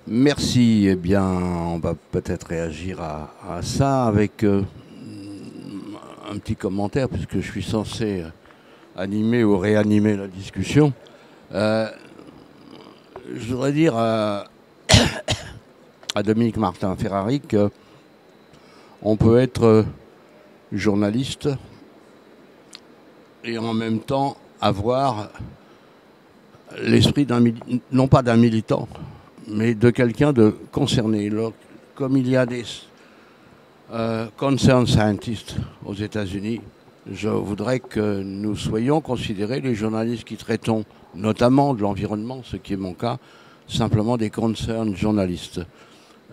Merci. Eh bien, on va peut-être réagir à ça avec un petit commentaire, puisque je suis censé animer ou réanimer la discussion. Je voudrais dire à Dominique Martin-Ferrari qu'on peut être journaliste et en même temps avoir l'esprit non pas d'un militant, mais de quelqu'un de concerné. Comme il y a des concerned scientists aux États-Unis, je voudrais que nous soyons considérés, les journalistes qui traitons notamment de l'environnement, ce qui est mon cas, simplement des concerned journalistes.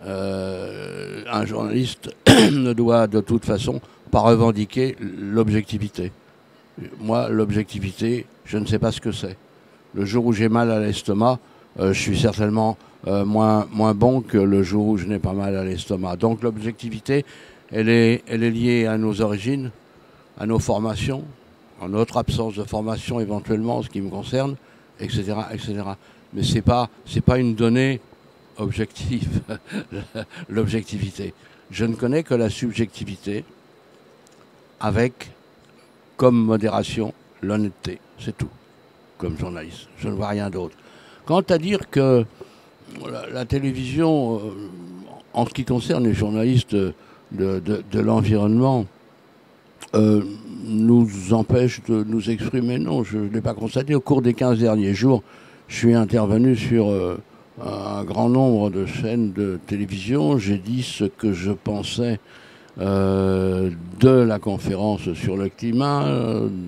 Un journaliste ne doit de toute façon pas revendiquer l'objectivité. Moi, l'objectivité, je ne sais pas ce que c'est. Le jour où j'ai mal à l'estomac, je suis certainement moins bon que le jour où je n'ai pas mal à l'estomac. Donc l'objectivité, elle est liée à nos origines, à nos formations, à notre absence de formation éventuellement, en ce qui me concerne, etc., etc. Mais c'est pas une donnée objective, l'objectivité. Je ne connais que la subjectivité avec, comme modération, l'honnêteté. C'est tout, comme journaliste. Je ne vois rien d'autre. Quant à dire que la télévision, en ce qui concerne les journalistes de l'environnement, nous empêche de nous exprimer, non, je ne l'ai pas constaté. Au cours des 15 derniers jours, je suis intervenu sur un grand nombre de chaînes de télévision. J'ai dit ce que je pensais de la conférence sur le climat,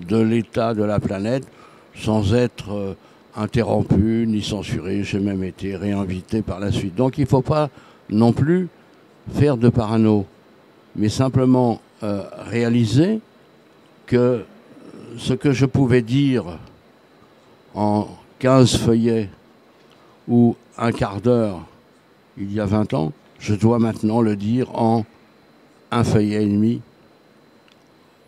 de l'état de la planète, sans être interrompu ni censuré. J'ai même été réinvité par la suite. Donc il ne faut pas non plus faire de parano, mais simplement réaliser que ce que je pouvais dire en 15 feuillets ou un quart d'heure il y a 20 ans, je dois maintenant le dire en un feuillet et demi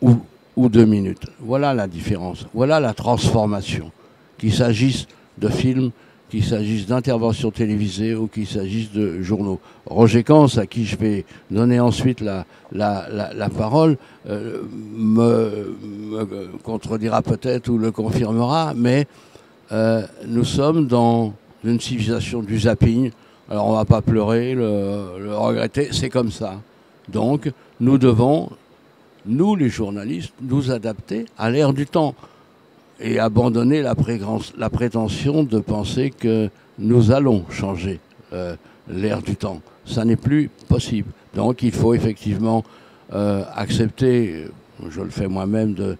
ou 2 minutes. Voilà la différence, voilà la transformation. Qu'il s'agisse de films, qu'il s'agisse d'interventions télévisées ou qu'il s'agisse de journaux. Roger Cans, à qui je vais donner ensuite la parole, me contredira peut-être ou le confirmera, mais nous sommes dans une civilisation du zapping. Alors on ne va pas pleurer, le regretter, c'est comme ça. Donc nous devons, nous les journalistes, nous adapter à l'ère du temps. Et abandonner la prétention de penser que nous allons changer l'ère du temps. Ça n'est plus possible. Donc il faut effectivement accepter, je le fais moi-même, de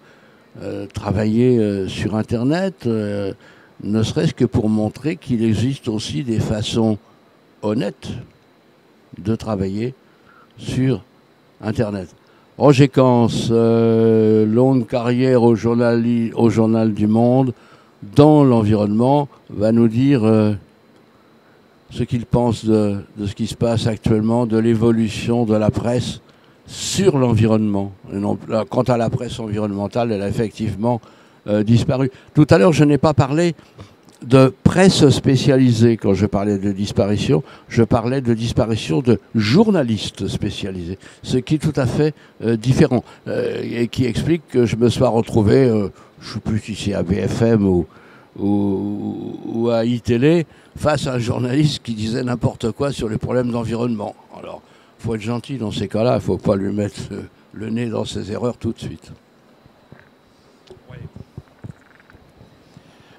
travailler sur Internet, ne serait-ce que pour montrer qu'il existe aussi des façons honnêtes de travailler sur Internet. Roger Cans, longue carrière au journal du Monde, dans l'environnement, va nous dire ce qu'il pense de ce qui se passe actuellement, de l'évolution de la presse sur l'environnement. Quant à la presse environnementale, elle a effectivement disparu. Tout à l'heure, je n'ai pas parlé de presse spécialisée. Quand je parlais de disparition, je parlais de disparition de journalistes spécialisés, ce qui est tout à fait différent et qui explique que je me sois retrouvé, je ne sais plus si c'est à BFM ou à iTélé, face à un journaliste qui disait n'importe quoi sur les problèmes d'environnement. Alors, il faut être gentil dans ces cas-là, il ne faut pas lui mettre le nez dans ses erreurs tout de suite.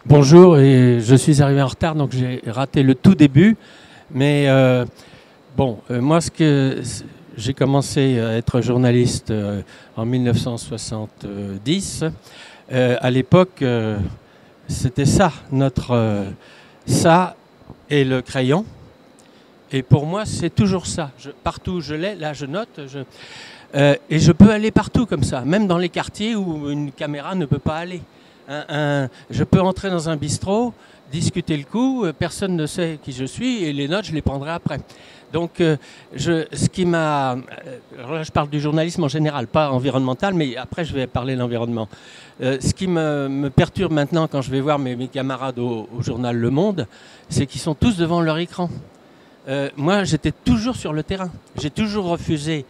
Bonjour, et je suis arrivé en retard, donc j'ai raté le tout début. Mais moi, j'ai commencé à être journaliste en 1970. À l'époque, c'était ça, ça et le crayon. Et pour moi, c'est toujours ça. Partout où je l'ai, là je note. Et je peux aller partout comme ça, même dans les quartiers où une caméra ne peut pas aller. Je peux entrer dans un bistrot, discuter le coup, personne ne sait qui je suis et les notes, je les prendrai après. Donc, ce qui m'a... Là, je parle du journalisme en général, pas environnemental, mais après, je vais parler de l'environnement. Ce qui me perturbe maintenant quand je vais voir mes camarades au journal Le Monde, c'est qu'ils sont tous devant leur écran. Moi, j'étais toujours sur le terrain. J'ai toujours refusé...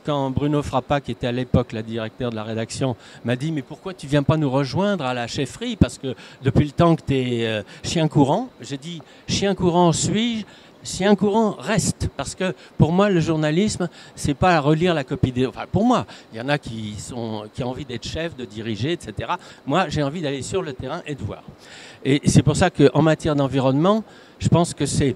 quand Bruno Frappa, qui était à l'époque la directeur de la rédaction, m'a dit « Mais pourquoi tu ne viens pas nous rejoindre à la chefferie? Parce que depuis le temps que tu es chien courant. » J'ai dit « Chien courant suis-je, chien courant reste. » Parce que pour moi, le journalisme, c'est pas à relire la copie des... Enfin, pour moi, il y en a qui ont envie d'être chef, de diriger, etc. Moi, j'ai envie d'aller sur le terrain et de voir. Et c'est pour ça qu'en matière d'environnement, je pense que c'est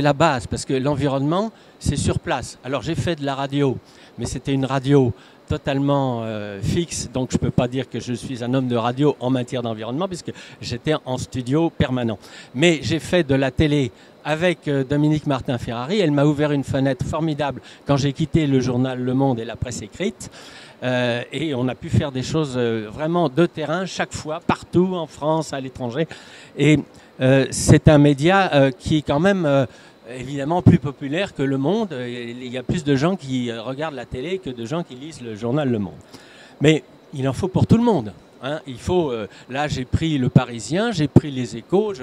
la base, parce que l'environnement, c'est sur place. Alors j'ai fait de la radio, mais c'était une radio totalement fixe, donc je ne peux pas dire que je suis un homme de radio en matière d'environnement, puisque j'étais en studio permanent. Mais j'ai fait de la télé avec Dominique Martin-Ferrari. Elle m'a ouvert une fenêtre formidable quand j'ai quitté le journal Le Monde et la presse écrite. Et on a pu faire des choses vraiment de terrain chaque fois, partout, en France, à l'étranger. Et c'est un média qui est quand même évidemment plus populaire que Le Monde. Il y a plus de gens qui regardent la télé que de gens qui lisent le journal Le Monde. Mais il en faut pour tout le monde. Hein. Il faut, là, j'ai pris Le Parisien, j'ai pris Les Échos.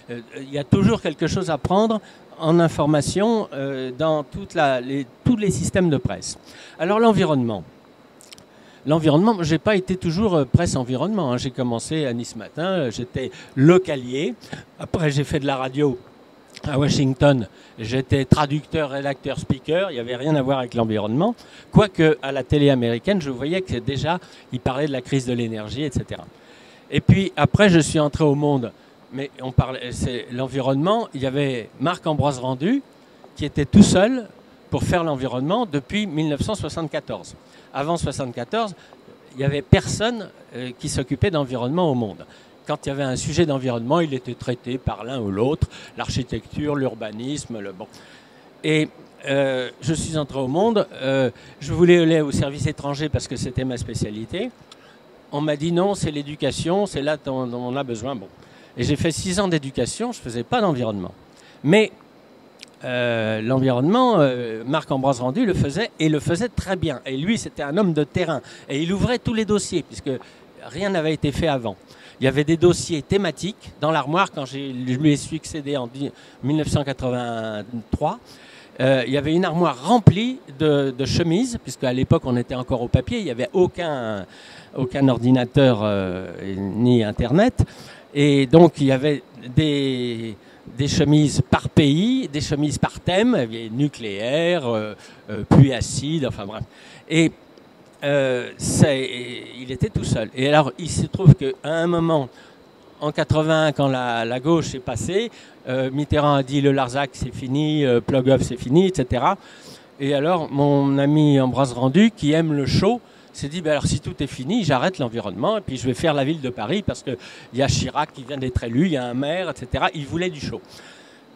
Il y a toujours quelque chose à prendre en information dans tous les systèmes de presse. Alors l'environnement. L'environnement, je n'ai pas été toujours presse environnement. Hein. J'ai commencé à Nice Matin, j'étais localier. Après, j'ai fait de la radio à Washington. J'étais traducteur, rédacteur, speaker. Il n'y avait rien à voir avec l'environnement. Quoique, à la télé américaine, je voyais que déjà, ils parlaient de la crise de l'énergie, etc. Et puis, après, je suis entré au Monde. Mais on parlait, c'est l'environnement. Il y avait Marc-Ambroise Rendu, qui était tout seul pour faire l'environnement depuis 1974. Avant 1974, il n'y avait personne qui s'occupait d'environnement au Monde. Quand il y avait un sujet d'environnement, il était traité par l'un ou l'autre, l'architecture, l'urbanisme, le bon. Et je suis entré au Monde, je voulais aller au service étranger parce que c'était ma spécialité. On m'a dit non, c'est l'éducation, c'est là dont on a besoin. Bon. Et j'ai fait 6 ans d'éducation, je ne faisais pas d'environnement. Mais l'environnement, Marc-Ambroise Rendu le faisait, et le faisait très bien. Et lui, c'était un homme de terrain. Et il ouvrait tous les dossiers, puisque rien n'avait été fait avant. Il y avait des dossiers thématiques dans l'armoire. Quand je lui ai succédé en 1983, il y avait une armoire remplie de chemises, puisque à l'époque, on était encore au papier. Il n'y avait aucun ordinateur ni Internet. Et donc, il y avait des chemises par pays, des chemises par thème, il y avait nucléaire, pluie acide, enfin bref. Et il était tout seul. Et alors, il se trouve qu'à un moment, en 81, quand la gauche est passée, Mitterrand a dit le Larzac c'est fini, Plogoff c'est fini, etc. Et alors, mon ami Ambroise Rendu, qui aime le chaud, s'est dit, ben alors si tout est fini, j'arrête l'environnement et puis je vais faire la ville de Paris parce qu'il y a Chirac qui vient d'être élu, il y a un maire, etc. Il voulait du chaud.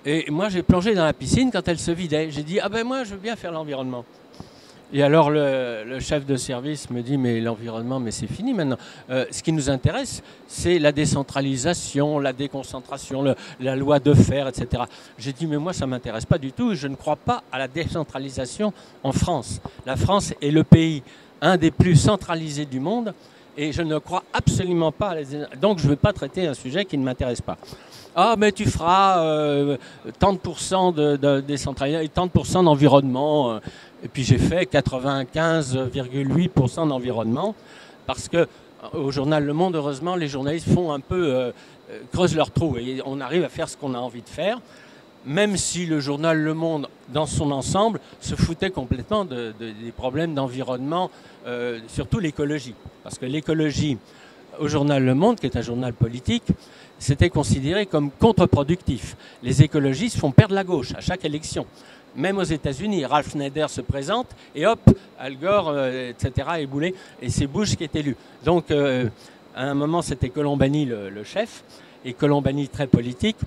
Et moi, j'ai plongé dans la piscine quand elle se vidait. J'ai dit, ah ben moi, je veux bien faire l'environnement. Et alors le chef de service me dit mais l'environnement, mais c'est fini maintenant. Ce qui nous intéresse, c'est la décentralisation, la déconcentration, la loi de fer, etc. J'ai dit mais moi ça m'intéresse pas du tout. Je ne crois pas à la décentralisation en France. La France est le pays un des plus centralisés du monde et je ne crois absolument pas à la décentralisation. Donc je ne vais pas traiter un sujet qui ne m'intéresse pas. Ah, mais tu feras tant de pourcents de décentralisation et tant de pourcents d'environnement. Et puis j'ai fait 95,8% d'environnement parce que au journal Le Monde, heureusement, les journalistes font un peu creusent leur trou et on arrive à faire ce qu'on a envie de faire, même si le journal Le Monde, dans son ensemble, se foutait complètement des problèmes d'environnement, surtout l'écologie. Parce que l'écologie, au journal Le Monde, qui est un journal politique, c'était considéré comme contre-productif. Les écologistes font perdre la gauche à chaque élection. Même aux États-Unis, Ralph Nader se présente et hop, Al Gore, etc. est boulé et c'est Bush qui est élu. Donc, à un moment, c'était Colombani le chef, et Colombani, très politique,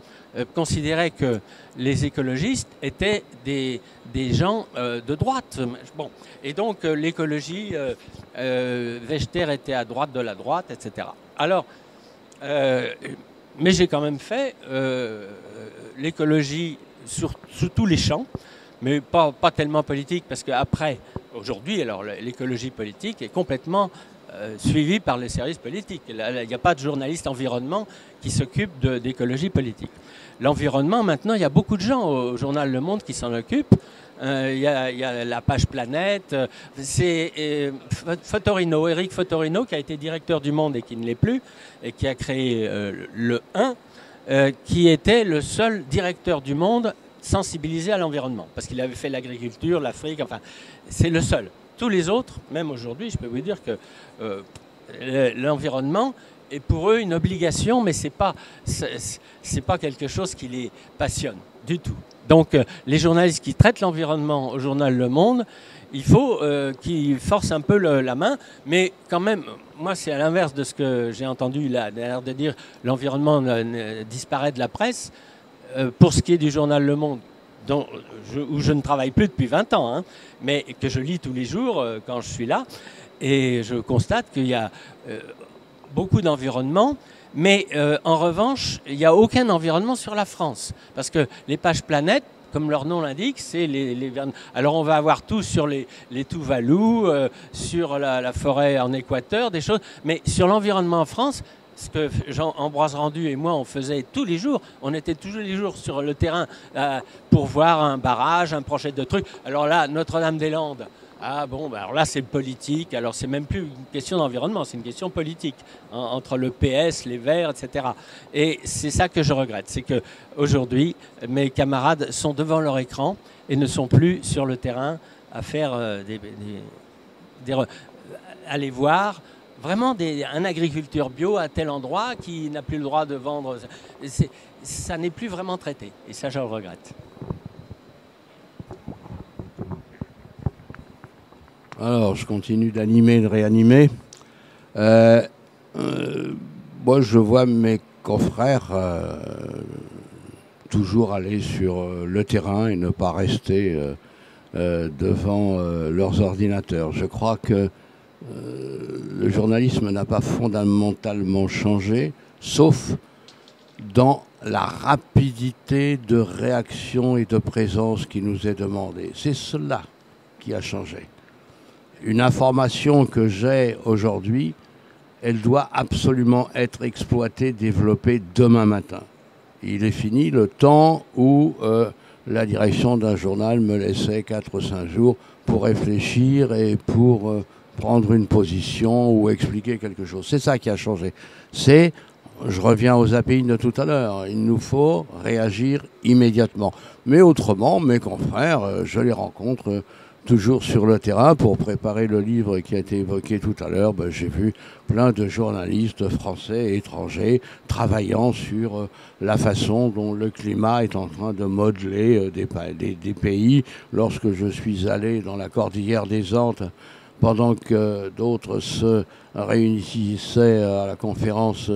considérait que les écologistes étaient des gens de droite. Bon. Et donc, l'écologie, Wechter était à droite de la droite, etc. Alors, mais j'ai quand même fait l'écologie sous tous les champs, mais pas tellement politique, parce qu'après, aujourd'hui, alors l'écologie politique est complètement suivie par les services politiques. Il n'y a pas de journaliste environnement qui s'occupe d'écologie politique. L'environnement, maintenant, il y a beaucoup de gens au journal Le Monde qui s'en occupent. Il y a la page Planète. C'est Fotorino, Éric Fotorino, qui a été directeur du Monde et qui ne l'est plus, et qui a créé le 1, qui était le seul directeur du Monde sensibilisé à l'environnement, parce qu'il avait fait l'agriculture, l'Afrique, enfin, c'est le seul. Tous les autres, même aujourd'hui, je peux vous dire que l'environnement est pour eux une obligation, mais c'est pas quelque chose qui les passionne du tout. Donc, les journalistes qui traitent l'environnement au journal Le Monde, il faut qu'ils forcent un peu la main, mais quand même, moi, c'est à l'inverse de ce que j'ai entendu là, d'ailleurs de dire l'environnement disparaît de la presse. Pour ce qui est du journal Le Monde, où je ne travaille plus depuis 20 ans, hein, mais que je lis tous les jours quand je suis là, et je constate qu'il y a beaucoup d'environnement, mais en revanche, il n'y a aucun environnement sur la France, parce que les pages Planète, comme leur nom l'indique, c'est alors on va avoir tout sur les Tuvalu, sur la forêt en Équateur, des choses, mais sur l'environnement en France, ce que Jean-Ambroise Rendu et moi, on faisait tous les jours. On était tous les jours sur le terrain pour voir un barrage, un projet de truc. Alors là, Notre-Dame-des-Landes, ah bon, alors là, c'est politique. Alors, c'est même plus une question d'environnement, c'est une question politique, hein, entre le PS, les Verts, etc. Et c'est ça que je regrette. C'est qu'aujourd'hui, mes camarades sont devant leur écran et ne sont plus sur le terrain à faire aller voir vraiment un agriculteur bio à tel endroit qui n'a plus le droit de vendre. Ça n'est plus vraiment traité. Et ça, je le regrette. Alors, je continue d'animer, de réanimer. Moi, je vois mes confrères toujours aller sur le terrain et ne pas rester devant leurs ordinateurs. Je crois que le journalisme n'a pas fondamentalement changé, sauf dans la rapidité de réaction et de présence qui nous est demandée. C'est cela qui a changé. Une information que j'ai aujourd'hui, elle doit absolument être exploitée, développée demain matin. Il est fini le temps où la direction d'un journal me laissait 4 ou 5 jours pour réfléchir et pour prendre une position ou expliquer quelque chose. C'est ça qui a changé. Je reviens aux API de tout à l'heure, il nous faut réagir immédiatement. Mais autrement, mes confrères, je les rencontre toujours sur le terrain. Pour préparer le livre qui a été évoqué tout à l'heure, j'ai vu plein de journalistes français et étrangers travaillant sur la façon dont le climat est en train de modeler des pays. Lorsque je suis allé dans la cordillère des Andes, pendant que d'autres se réunissaient à la conférence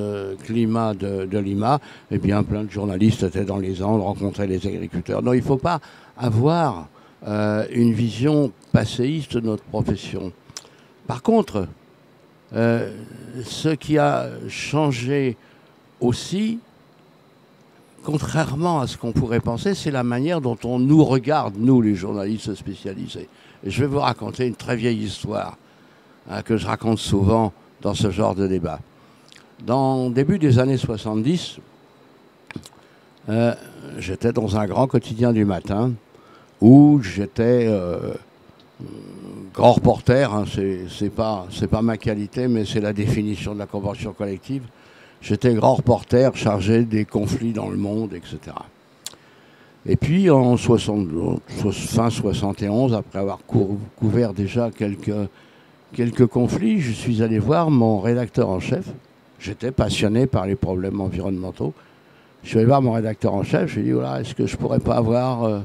climat de Lima, eh bien, plein de journalistes étaient dans les Andes, rencontraient les agriculteurs. Non, il ne faut pas avoir une vision passéiste de notre profession. Par contre, ce qui a changé aussi, contrairement à ce qu'on pourrait penser, c'est la manière dont on nous regarde, nous les journalistes spécialisés. Et je vais vous raconter une très vieille histoire que je raconte souvent dans ce genre de débat. Dans le début des années 70, j'étais dans un grand quotidien du matin où j'étais grand reporter, hein, c'est pas ma qualité, mais c'est la définition de la convention collective. J'étais grand reporter chargé des conflits dans le monde, etc. Et puis en fin 71, après avoir couvert déjà quelques conflits, je suis allé voir mon rédacteur en chef. J'étais passionné par les problèmes environnementaux. Je suis allé voir mon rédacteur en chef, je lui ai dit, voilà, est-ce que je pourrais pas avoir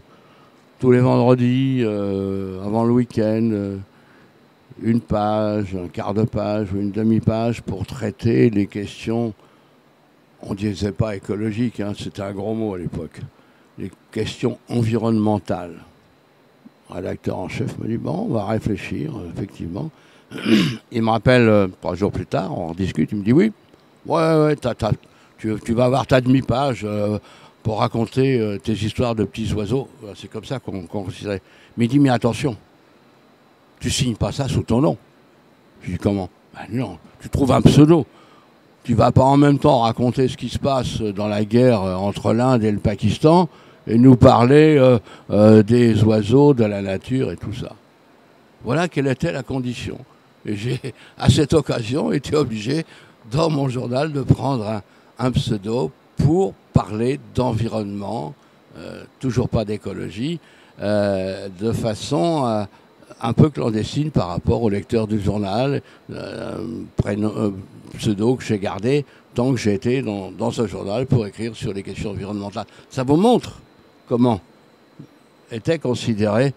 tous les vendredis, avant le week-end, une page, un quart de page ou une demi-page pour traiter les questions, on ne disait pas écologiques, hein, c'était un gros mot à l'époque, les questions environnementales. Le rédacteur en chef me dit, bon, on va réfléchir, effectivement. Il me rappelle 3 jours plus tard, on discute, il me dit, oui, ouais, tu vas avoir ta demi-page pour raconter tes histoires de petits oiseaux. C'est comme ça qu'on considérait. Mais il dit, mais attention, tu signes pas ça sous ton nom. Je dis, comment? Ben non, tu trouves un pseudo. Tu vas pas en même temps raconter ce qui se passe dans la guerre entre l'Inde et le Pakistan et nous parler des oiseaux, de la nature et tout ça. Voilà quelle était la condition. Et j'ai, à cette occasion, été obligé, dans mon journal, de prendre un pseudo pour parler d'environnement, toujours pas d'écologie, de façon un peu clandestine par rapport au lecteur du journal, pseudo que j'ai gardé tant que j'ai été dans ce journal pour écrire sur les questions environnementales. Ça vous montre comment était considéré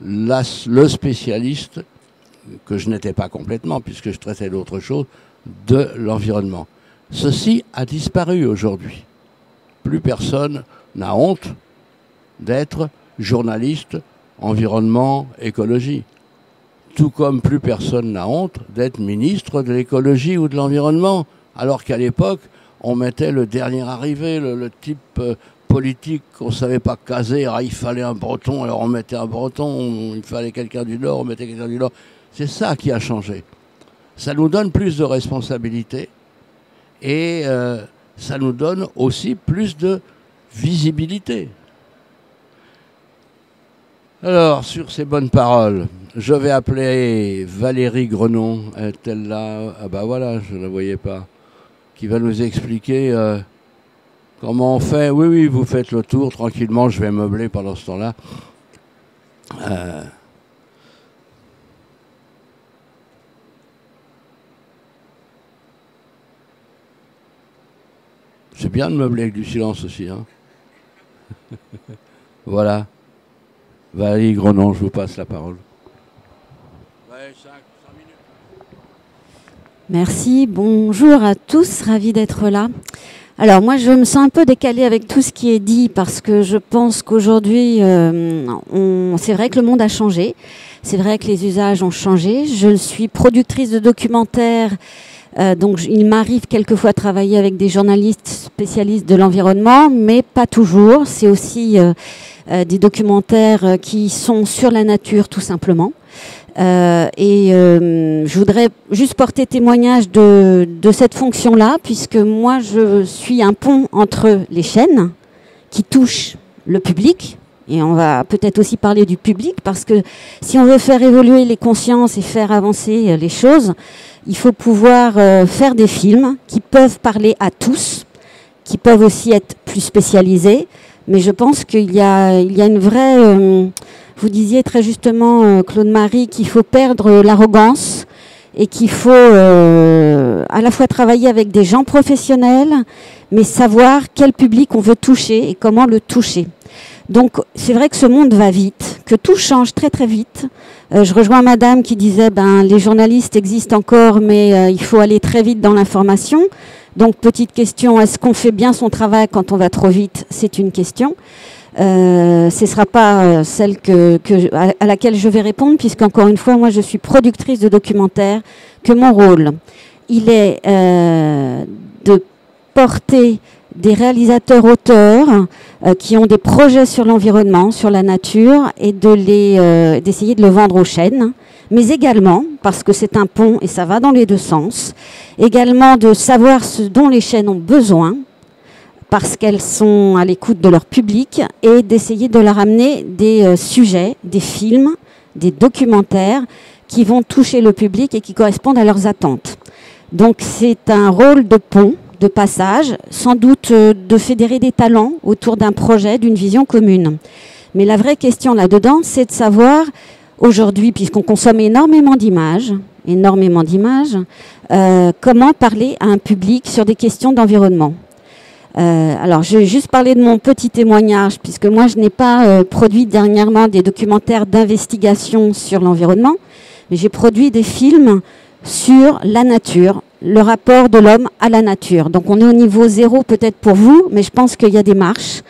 le spécialiste, que je n'étais pas complètement puisque je traitais d'autre chose, de l'environnement. Ceci a disparu aujourd'hui. Plus personne n'a honte d'être journaliste environnement, écologie. Tout comme plus personne n'a honte d'être ministre de l'écologie ou de l'environnement. Alors qu'à l'époque, on mettait le dernier arrivé, le type politique qu'on ne savait pas caser. Ah, il fallait un breton, alors on mettait un breton. Il fallait quelqu'un du Nord, on mettait quelqu'un du Nord. C'est ça qui a changé. Ça nous donne plus de responsabilités et ça nous donne aussi plus de visibilité. Alors, sur ces bonnes paroles, je vais appeler Valérie Grenon. Est-elle là? Ah ben voilà, je ne la voyais pas. Qui va nous expliquer comment on fait. Oui, vous faites le tour tranquillement, je vais meubler pendant ce temps-là. C'est bien de meubler avec du silence aussi, hein. Voilà. Valérie Grenon, je vous passe la parole. Ouais, 5 minutes. Merci, bonjour à tous, ravi d'être là. Alors moi je me sens un peu décalée avec tout ce qui est dit parce que je pense qu'aujourd'hui c'est vrai que le monde a changé, c'est vrai que les usages ont changé. Je suis productrice de documentaires, donc il m'arrive quelquefois de travailler avec des journalistes spécialistes de l'environnement, mais pas toujours. C'est aussi des documentaires qui sont sur la nature tout simplement. Je voudrais juste porter témoignage de cette fonction-là, puisque moi je suis un pont entre les chaînes qui touchent le public, et on va peut-être aussi parler du public, parce que si on veut faire évoluer les consciences et faire avancer les choses, il faut pouvoir faire des films qui peuvent parler à tous, qui peuvent aussi être plus spécialisés, mais je pense qu'il y a une vraie... Vous disiez très justement, Claude-Marie, qu'il faut perdre l'arrogance et qu'il faut à la fois travailler avec des gens professionnels, mais savoir quel public on veut toucher et comment le toucher. Donc c'est vrai que ce monde va vite, que tout change très très vite. Je rejoins madame qui disait les journalistes existent encore, mais il faut aller très vite dans l'information. Donc petite question, est-ce qu'on fait bien son travail quand on va trop vite? C'est une question. Ce ne sera pas celle à laquelle je vais répondre, puisqu'encore une fois, moi, je suis productrice de documentaires, que mon rôle, il est de porter des réalisateurs-auteurs qui ont des projets sur l'environnement, sur la nature, et d'essayer de le vendre aux chaînes, mais également, parce que c'est un pont et ça va dans les deux sens, également de savoir ce dont les chaînes ont besoin, parce qu'elles sont à l'écoute de leur public, et d'essayer de leur amener des sujets, des films, des documentaires qui vont toucher le public et qui correspondent à leurs attentes. Donc c'est un rôle de pont, de passage, sans doute de fédérer des talents autour d'un projet, d'une vision commune. Mais la vraie question là-dedans, c'est de savoir, aujourd'hui, puisqu'on consomme énormément d'images, comment parler à un public sur des questions d'environnement. Alors, je vais juste parler de mon petit témoignage, puisque moi, je n'ai pas produit dernièrement des documentaires d'investigation sur l'environnement, mais j'ai produit des films sur la nature, le rapport de l'homme à la nature. Donc, on est au niveau 0 peut-être pour vous, mais je pense qu'il y a des marches.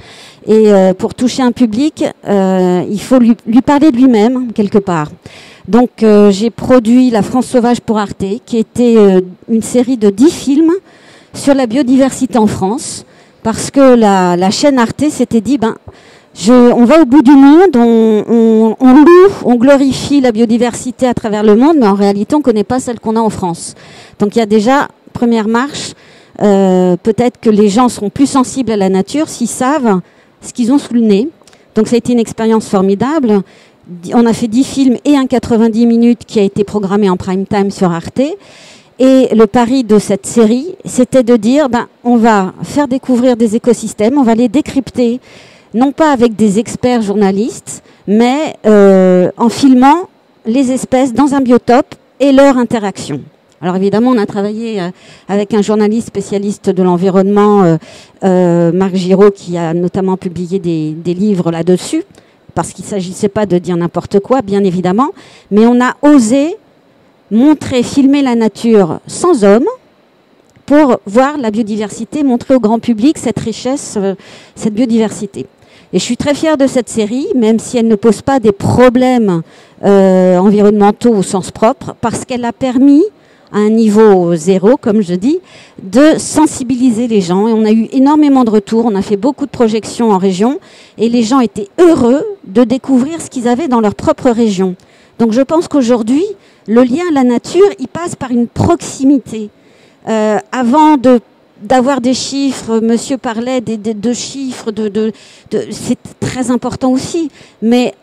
Et pour toucher un public, il faut lui parler de lui-même, quelque part. Donc, j'ai produit La France sauvage pour Arte, qui était une série de 10 films sur la biodiversité en France, parce que la chaîne Arte s'était dit, on va au bout du monde, on loue, on glorifie la biodiversité à travers le monde, mais en réalité, on ne connaît pas celle qu'on a en France. Donc, il y a déjà, première marche, peut-être que les gens seront plus sensibles à la nature s'ils savent ce qu'ils ont sous le nez. Donc, ça a été une expérience formidable. On a fait 10 films et un 90 minutes qui a été programmé en prime time sur Arte. Et le pari de cette série, c'était de dire, on va faire découvrir des écosystèmes, on va les décrypter, non pas avec des experts journalistes, mais en filmant les espèces dans un biotope et leur interaction. Alors évidemment, on a travaillé avec un journaliste spécialiste de l'environnement, Marc Giraud, qui a notamment publié des livres là-dessus, parce qu'il ne s'agissait pas de dire n'importe quoi, bien évidemment, mais on a osé montrer, filmer la nature sans hommes, pour voir la biodiversité, montrer au grand public cette richesse, cette biodiversité. Et je suis très fière de cette série, même si elle ne pose pas des problèmes environnementaux au sens propre, parce qu'elle a permis, à un niveau 0, comme je dis, de sensibiliser les gens. Et on a eu énormément de retours, on a fait beaucoup de projections en région, et les gens étaient heureux de découvrir ce qu'ils avaient dans leur propre région. Donc je pense qu'aujourd'hui, le lien à la nature, il passe par une proximité. Avant d'avoir des chiffres, monsieur parlait de chiffres, c'est très important aussi, mais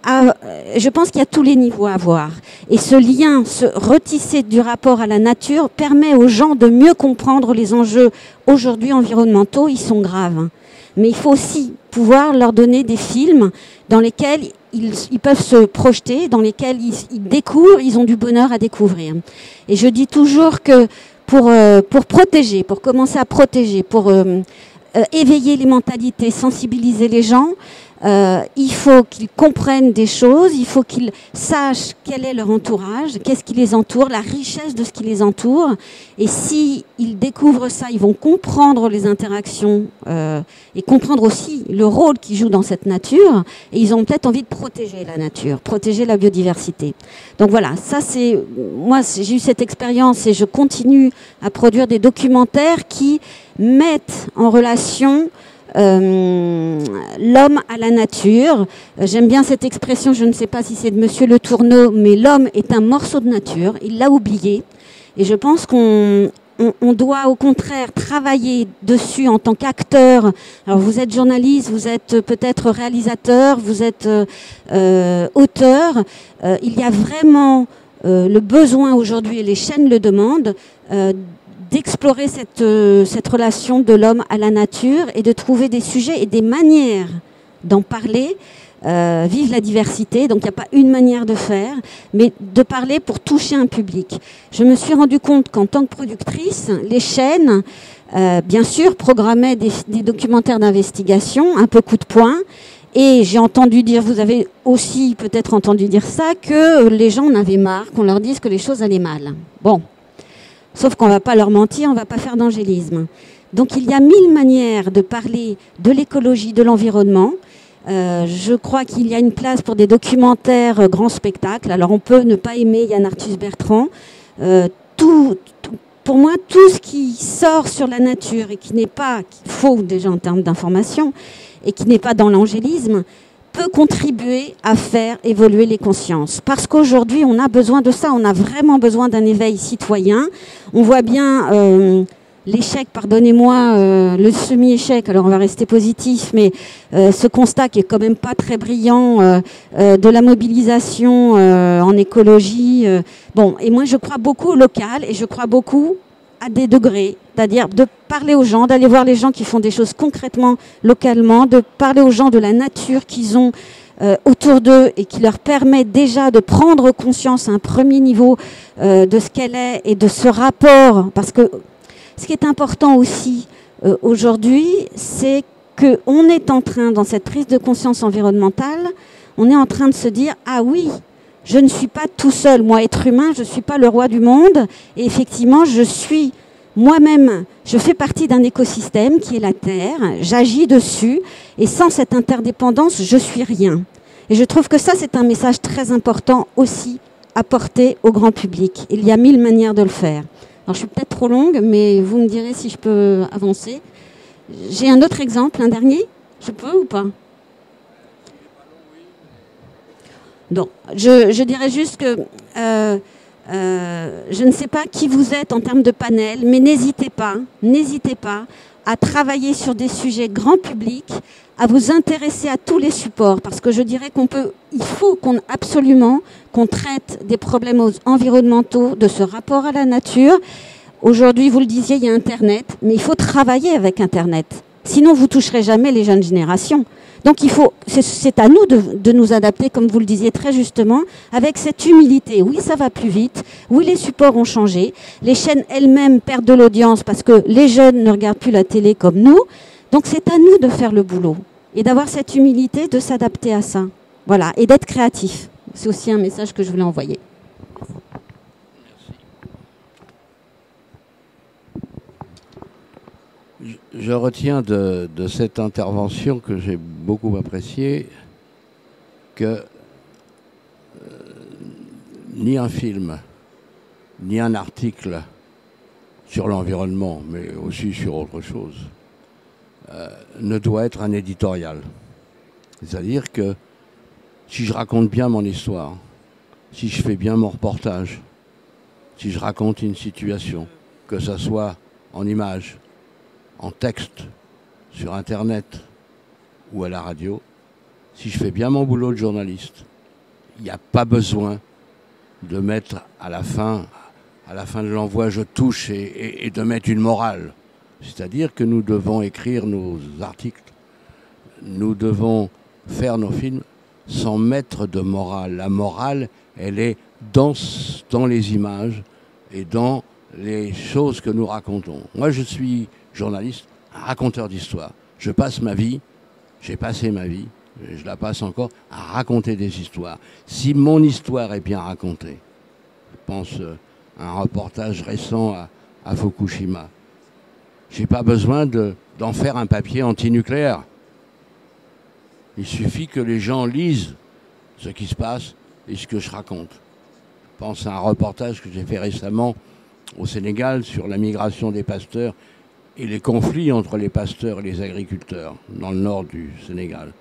je pense qu'il y a tous les niveaux à avoir. Et ce lien, ce retisser du rapport à la nature permet aux gens de mieux comprendre les enjeux aujourd'hui environnementaux, ils sont graves. Mais il faut aussi pouvoir leur donner des films dans lesquels ils peuvent se projeter, dans lesquels ils découvrent, ils ont du bonheur à découvrir. Et je dis toujours que pour protéger, pour commencer à protéger, pour éveiller les mentalités, sensibiliser les gens, il faut qu'ils comprennent des choses, il faut qu'ils sachent quel est leur entourage, qu'est-ce qui les entoure, la richesse de ce qui les entoure. Et s'ils découvrent ça, ils vont comprendre les interactions et comprendre aussi le rôle qu'ils jouent dans cette nature. Et ils ont peut-être envie de protéger la nature, protéger la biodiversité. Donc voilà, ça c'est... Moi, j'ai eu cette expérience et je continue à produire des documentaires qui mettent en relation l'homme à la nature. J'aime bien cette expression, je ne sais pas si c'est de monsieur Le Tourneau, mais l'homme est un morceau de nature, il l'a oublié. Et je pense qu'on doit au contraire travailler dessus en tant qu'acteur. Alors vous êtes journaliste, vous êtes peut-être réalisateur, vous êtes auteur. Il y a vraiment le besoin aujourd'hui, et les chaînes le demandent, d'explorer cette relation de l'homme à la nature et de trouver des sujets et des manières d'en parler. Vive la diversité, donc il n'y a pas une manière de faire, mais de parler pour toucher un public. Je me suis rendu compte qu'en tant que productrice, les chaînes, bien sûr, programmaient des documentaires d'investigation, un peu coup de poing, et j'ai entendu dire, vous avez aussi peut-être entendu dire ça, que les gens en avaient marre, qu'on leur dise que les choses allaient mal. Bon. Sauf qu'on ne va pas leur mentir, on ne va pas faire d'angélisme. Donc il y a 1000 manières de parler de l'écologie, de l'environnement. Je crois qu'il y a une place pour des documentaires grands spectacles. Alors on peut ne pas aimer Yann Arthus Bertrand. Pour moi, tout ce qui sort sur la nature et qui n'est pas faux déjà en termes d'information et qui n'est pas dans l'angélisme peut contribuer à faire évoluer les consciences. Parce qu'aujourd'hui, on a besoin de ça. On a vraiment besoin d'un éveil citoyen. On voit bien l'échec, pardonnez-moi, le semi-échec, alors on va rester positif, mais ce constat qui est quand même pas très brillant de la mobilisation en écologie. Bon, et moi je crois beaucoup au local et je crois beaucoup à des degrés, c'est-à-dire de parler aux gens, d'aller voir les gens qui font des choses concrètement, localement, de parler aux gens de la nature qu'ils ont autour d'eux et qui leur permet déjà de prendre conscience à un premier niveau de ce qu'elle est et de ce rapport, parce que ce qui est important aussi aujourd'hui, c'est qu'on est en train, dans cette prise de conscience environnementale, on est en train de se dire « Ah oui, je ne suis pas tout seul, moi être humain, je ne suis pas le roi du monde. Et effectivement, je suis moi-même, je fais partie d'un écosystème qui est la Terre, j'agis dessus et sans cette interdépendance, je suis rien. » Et je trouve que ça, c'est un message très important aussi à porter au grand public. Il y a 1000 manières de le faire. Alors, je suis peut-être trop longue, mais vous me direz si je peux avancer. J'ai un autre exemple, un dernier. Je peux ou pas? Non. Je dirais juste que je ne sais pas qui vous êtes en termes de panel, mais n'hésitez pas à travailler sur des sujets grand public, à vous intéresser à tous les supports, parce que je dirais il faut absolument qu'on traite des problèmes environnementaux, de ce rapport à la nature. Aujourd'hui, vous le disiez, il y a Internet, mais il faut travailler avec Internet. Sinon, vous ne toucherez jamais les jeunes générations. Donc, c'est à nous de nous adapter, comme vous le disiez très justement, avec cette humilité. Oui, ça va plus vite. Oui, les supports ont changé. Les chaînes elles-mêmes perdent de l'audience parce que les jeunes ne regardent plus la télé comme nous. Donc, c'est à nous de faire le boulot et d'avoir cette humilité, de s'adapter à ça. Voilà, et d'être créatif. C'est aussi un message que je voulais envoyer. Je retiens de cette intervention que j'ai beaucoup appréciée que ni un film, ni un article sur l'environnement, mais aussi sur autre chose, ne doit être un éditorial. C'est-à-dire que si je raconte bien mon histoire, si je fais bien mon reportage, si je raconte une situation, que ce soit en images, en texte, sur Internet ou à la radio, si je fais bien mon boulot de journaliste, il n'y a pas besoin de mettre à la fin de l'envoi, je touche et de mettre une morale. C'est-à-dire que nous devons écrire nos articles, nous devons faire nos films sans mettre de morale. La morale, elle est dans les images et dans les choses que nous racontons. Moi, je suis journaliste, un raconteur d'histoire. Je passe ma vie, j'ai passé ma vie, je la passe encore, à raconter des histoires. Si mon histoire est bien racontée, je pense à un reportage récent à Fukushima, je n'ai pas besoin d'en faire un papier antinucléaire. Il suffit que les gens lisent ce qui se passe et ce que je raconte. Je pense à un reportage que j'ai fait récemment au Sénégal sur la migration des pasteurs et les conflits entre les pasteurs et les agriculteurs dans le nord du Sénégal.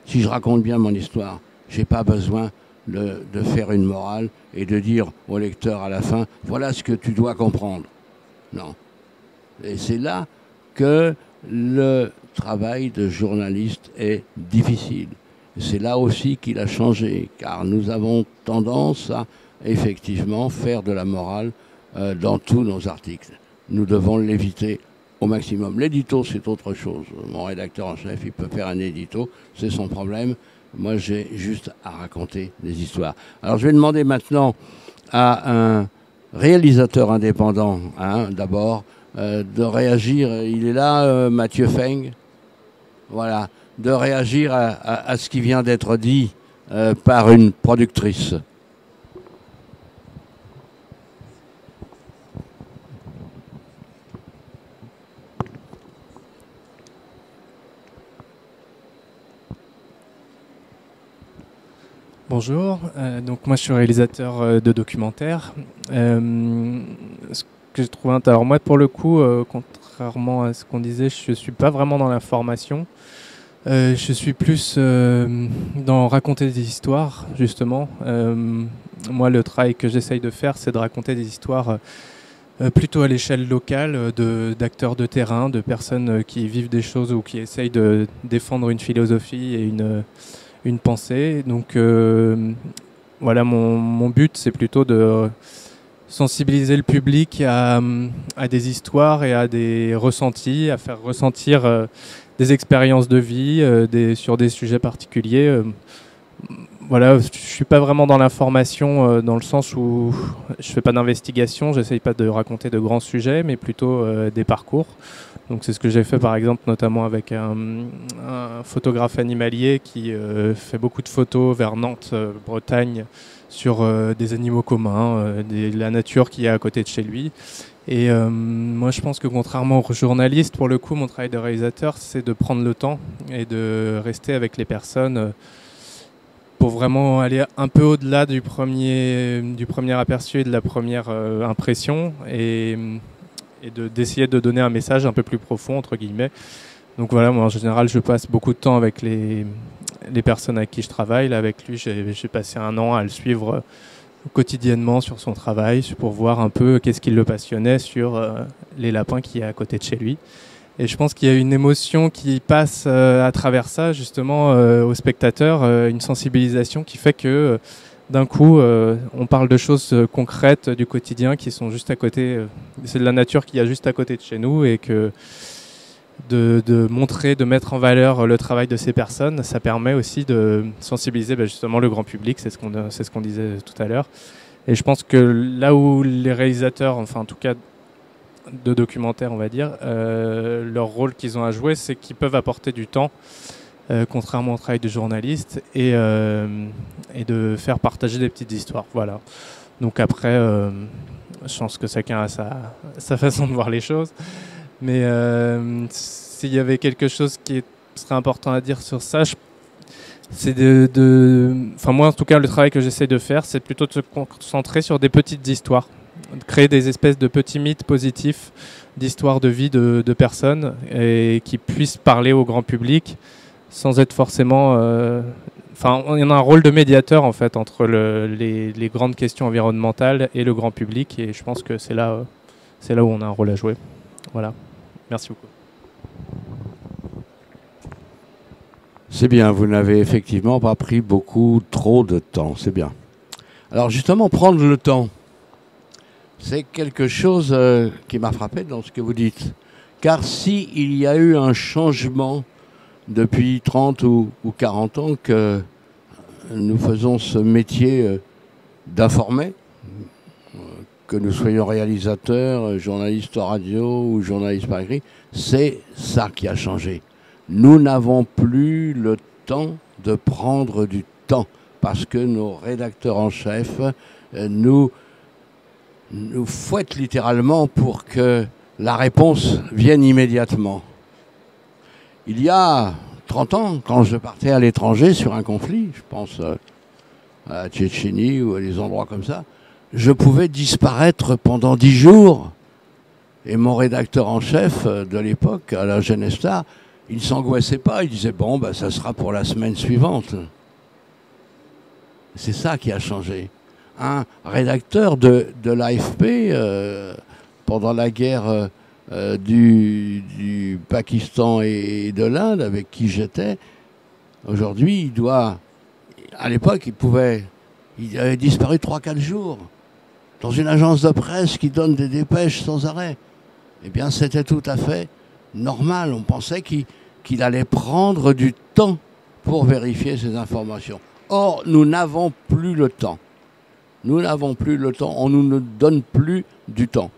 Si je raconte bien mon histoire, je n'ai pas besoin de faire une morale et de dire au lecteur à la fin, voilà ce que tu dois comprendre. Non. Et c'est là que le travail de journaliste est difficile. C'est là aussi qu'il a changé, car nous avons tendance à effectivement faire de la morale dans tous nos articles. Nous devons l'éviter au maximum. L'édito, c'est autre chose. Mon rédacteur en chef, il peut faire un édito, c'est son problème. Moi, j'ai juste à raconter des histoires. Alors, je vais demander maintenant à un réalisateur indépendant, d'abord, de réagir. Il est là, Mathieu Feng. Voilà, de réagir à ce qui vient d'être dit par une productrice. Bonjour, donc moi je suis réalisateur de documentaires. Ce que je trouve intéressant, alors moi pour le coup, contrairement à ce qu'on disait, je ne suis pas vraiment dans l'information. Je suis plus dans raconter des histoires, justement. Moi le travail que j'essaye de faire, c'est de raconter des histoires plutôt à l'échelle locale, d'acteurs de terrain, de personnes qui vivent des choses ou qui essayent de défendre une philosophie et une pensée. Donc voilà, mon but, c'est plutôt de sensibiliser le public à des histoires et à des ressentis, à faire ressentir des expériences de vie sur des sujets particuliers. Voilà, je suis pas vraiment dans l'information dans le sens où je fais pas d'investigation, j'essaye pas de raconter de grands sujets, mais plutôt des parcours. Donc c'est ce que j'ai fait par exemple notamment avec un photographe animalier qui fait beaucoup de photos vers Nantes, Bretagne, sur des animaux communs, la nature qui est à côté de chez lui. Et moi je pense que contrairement aux journalistes, pour le coup mon travail de réalisateur c'est de prendre le temps et de rester avec les personnes pour vraiment aller un peu au-delà du premier aperçu et de la première impression et d'essayer de donner un message un peu plus profond, entre guillemets. Donc voilà, moi en général, je passe beaucoup de temps avec les personnes avec qui je travaille. Là, avec lui, j'ai passé 1 an à le suivre quotidiennement sur son travail pour voir un peu qu'est-ce qui le passionnait sur les lapins qui est à côté de chez lui. Et je pense qu'il y a une émotion qui passe à travers ça, justement, aux spectateurs, une sensibilisation qui fait que d'un coup, on parle de choses concrètes du quotidien qui sont juste à côté. C'est de la nature qu'il y a juste à côté de chez nous et que de montrer, de mettre en valeur le travail de ces personnes, ça permet aussi de sensibiliser justement le grand public, c'est ce qu'on disait tout à l'heure. Et je pense que là où les réalisateurs, enfin en tout cas de documentaires, on va dire, leur rôle qu'ils ont à jouer, c'est qu'ils peuvent apporter du temps, contrairement au travail de journaliste, et de faire partager des petites histoires. Voilà. Donc après, je pense que chacun a sa façon de voir les choses. Mais s'il y avait quelque chose qui serait important à dire sur ça, c'est enfin moi en tout cas, le travail que j'essaie de faire, c'est plutôt de se concentrer sur des petites histoires, de créer des espèces de petits mythes positifs d'histoires de vie de personnes et qui puissent parler au grand public sans être forcément... Enfin, il y en a un rôle de médiateur en fait entre les grandes questions environnementales et le grand public, et je pense que c'est là où on a un rôle à jouer. Voilà. Merci beaucoup. C'est bien, vous n'avez effectivement pas pris trop de temps, c'est bien. Alors justement, prendre le temps, c'est quelque chose qui m'a frappé dans ce que vous dites. Car s'il y a eu un changement depuis 30 ou 40 ans que nous faisons ce métier d'informer, que nous soyons réalisateurs, journalistes radio ou journalistes par écrit, c'est ça qui a changé. Nous n'avons plus le temps de prendre du temps parce que nos rédacteurs en chef nous fouettent littéralement pour que la réponse vienne immédiatement. Il y a 30 ans, quand je partais à l'étranger sur un conflit, je pense à la Tchétchénie ou à des endroits comme ça, je pouvais disparaître pendant 10 jours. Et mon rédacteur en chef de l'époque, à la Jeune Star, il ne s'angoissait pas. Il disait, bon, ça sera pour la semaine suivante. C'est ça qui a changé. Un rédacteur de l'AFP, pendant la guerre du Pakistan et de l'Inde, avec qui j'étais, aujourd'hui, à l'époque, il avait disparu 3-4 jours. Dans une agence de presse qui donne des dépêches sans arrêt. Eh bien, c'était tout à fait normal. On pensait qu'il allait prendre du temps pour vérifier ces informations. Or, nous n'avons plus le temps. Nous n'avons plus le temps. On ne nous donne plus du temps.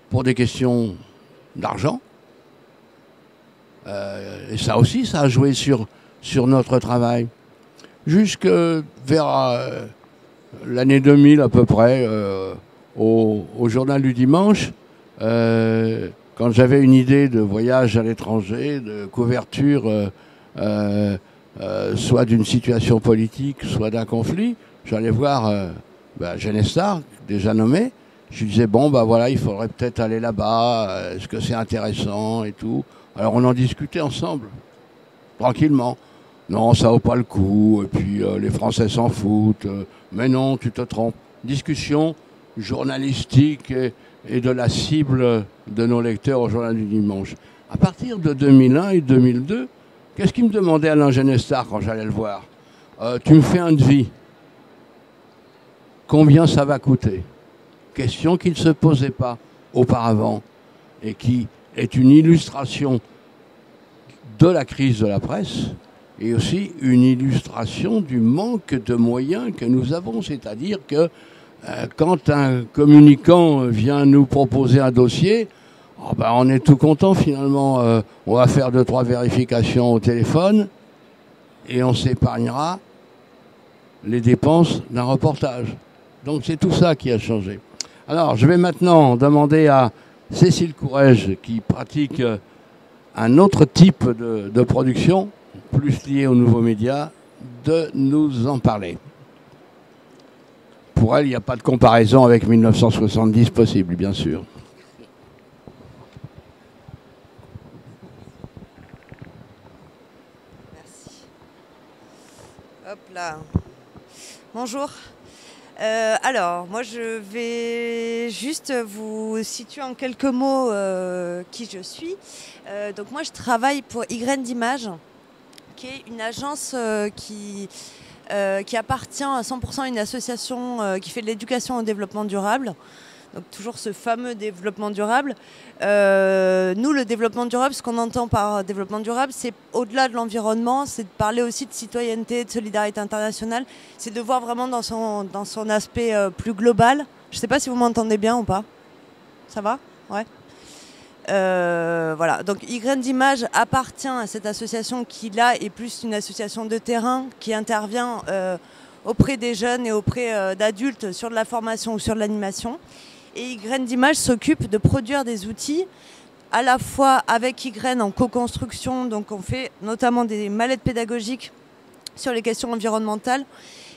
Pour des questions d'argent. Et ça aussi, ça a joué sur notre travail. Jusque vers... l'année 2000 à peu près, au journal du dimanche, quand j'avais une idée de voyage à l'étranger, de couverture soit d'une situation politique, soit d'un conflit, j'allais voir Genestar, déjà nommé. Je lui disais, bon, voilà, il faudrait peut-être aller là-bas, est-ce que c'est intéressant et tout. Alors on en discutait ensemble, tranquillement. Non, ça vaut pas le coup, et puis les Français s'en foutent. Mais non, tu te trompes. Discussion journalistique et de la cible de nos lecteurs au Journal du Dimanche. À partir de 2001 et 2002, qu'est-ce qu'il me demandait Alain Genestar quand j'allais le voir? Tu me fais un devis. Combien ça va coûter? Question qu'il ne se posait pas auparavant et qui est une illustration de la crise de la presse et aussi une illustration du manque de moyens que nous avons. C'est-à-dire que quand un communicant vient nous proposer un dossier, on est tout content finalement. On va faire 2-3 vérifications au téléphone et on s'épargnera les dépenses d'un reportage. Donc c'est tout ça qui a changé. Alors je vais maintenant demander à Cécile Courrèges, qui pratique un autre type de production, plus lié aux nouveaux médias, de nous en parler. Pour elle, il n'y a pas de comparaison avec 1970 possible, bien sûr. Merci. Hop là. Bonjour. Alors, moi je vais juste vous situer en quelques mots qui je suis. Donc moi je travaille pour Y d'Image, qui est une agence qui appartient à 100% à une association qui fait de l'éducation au développement durable. Donc toujours ce fameux développement durable. Nous, le développement durable, ce qu'on entend par développement durable, c'est au-delà de l'environnement, c'est de parler aussi de citoyenneté, de solidarité internationale. C'est de voir vraiment dans son aspect plus global. Je ne sais pas si vous m'entendez bien ou pas. Ça va? Ouais. Voilà. Donc Y d'Image appartient à cette association qui, là, est plus une association de terrain qui intervient auprès des jeunes et auprès d'adultes sur de la formation ou sur de l'animation. Et Y d'Image s'occupe de produire des outils à la fois avec Y en co-construction, donc on fait notamment des mallettes pédagogiques sur les questions environnementales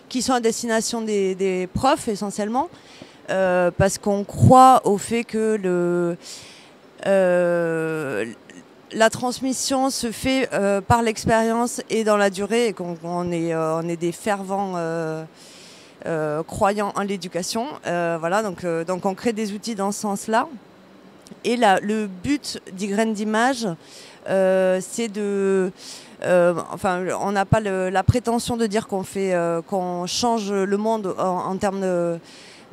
qui sont à destination des profs essentiellement, parce qu'on croit au fait que la transmission se fait par l'expérience et dans la durée et qu'on est des fervents croyants en l'éducation. Voilà, donc on crée des outils dans ce sens-là. Et le but d'Y d'Image, c'est de... on n'a pas la prétention de dire qu'on change le monde en termes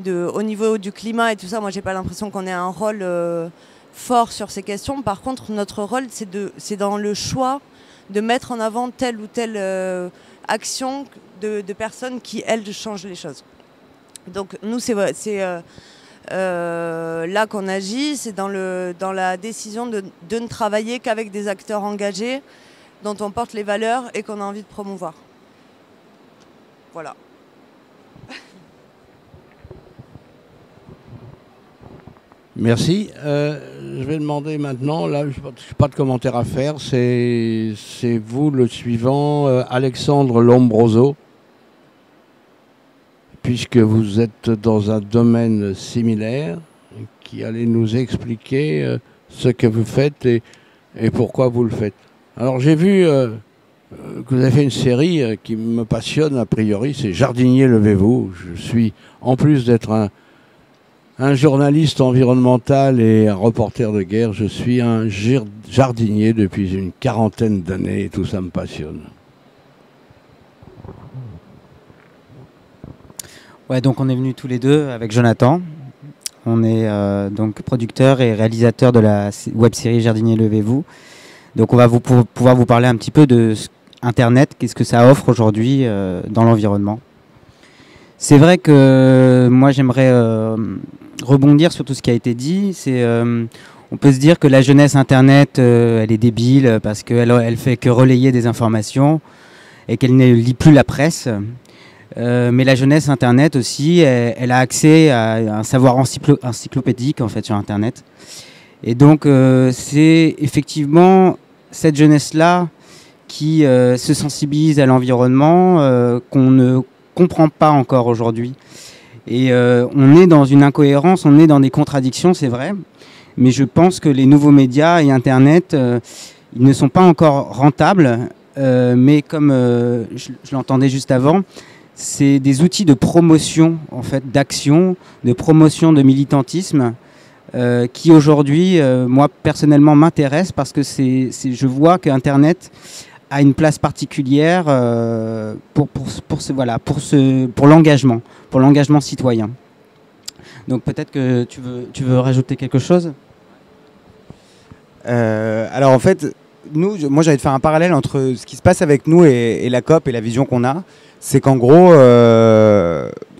au niveau du climat et tout ça. Moi, j'ai pas l'impression qu'on ait un rôle fort sur ces questions. Par contre, notre rôle, c'est dans le choix de mettre en avant telle ou telle action de personnes qui, elles, changent les choses. Donc, nous, c'est là qu'on agit, c'est dans la décision de ne travailler qu'avec des acteurs engagés dont on porte les valeurs et qu'on a envie de promouvoir. Voilà. Merci. Je vais demander maintenant, là, je n'ai pas de commentaire à faire, c'est vous le suivant, Alexandre Lombroso, puisque vous êtes dans un domaine similaire, qui allait nous expliquer ce que vous faites et pourquoi vous le faites. Alors j'ai vu que vous avez fait une série qui me passionne a priori, c'est Jardinier, levez-vous. Je suis, en plus d'être un journaliste environnemental et un reporter de guerre, je suis un jardinier depuis une 40aine d'années et tout ça me passionne. Ouais, donc on est venus tous les deux avec Jonathan. On est donc producteur et réalisateur de la web-série Jardinier, levez-vous. Donc on va pouvoir vous parler un petit peu de Internet, qu'est-ce que ça offre aujourd'hui dans l'environnement. C'est vrai que moi j'aimerais rebondir sur tout ce qui a été dit. On peut se dire que la jeunesse Internet, elle est débile parce qu'elle fait que relayer des informations et qu'elle ne lit plus la presse. Mais la jeunesse Internet aussi, elle a accès à un savoir encyclopédique en fait sur Internet. Et donc c'est effectivement cette jeunesse-là qui se sensibilisent à l'environnement, qu'on ne comprend pas encore aujourd'hui. Et on est dans une incohérence, on est dans des contradictions, c'est vrai. Mais je pense que les nouveaux médias et Internet, ils ne sont pas encore rentables. Mais comme je l'entendais juste avant, c'est des outils de promotion, en fait, d'action, de promotion de militantisme, qui aujourd'hui, moi personnellement, m'intéresse parce que je vois qu'Internet a une place particulière pour l'engagement citoyen. Donc peut-être que tu veux rajouter quelque chose ? Alors en fait, moi j'allais faire un parallèle entre ce qui se passe avec nous et la COP et la vision qu'on a. C'est qu'en gros,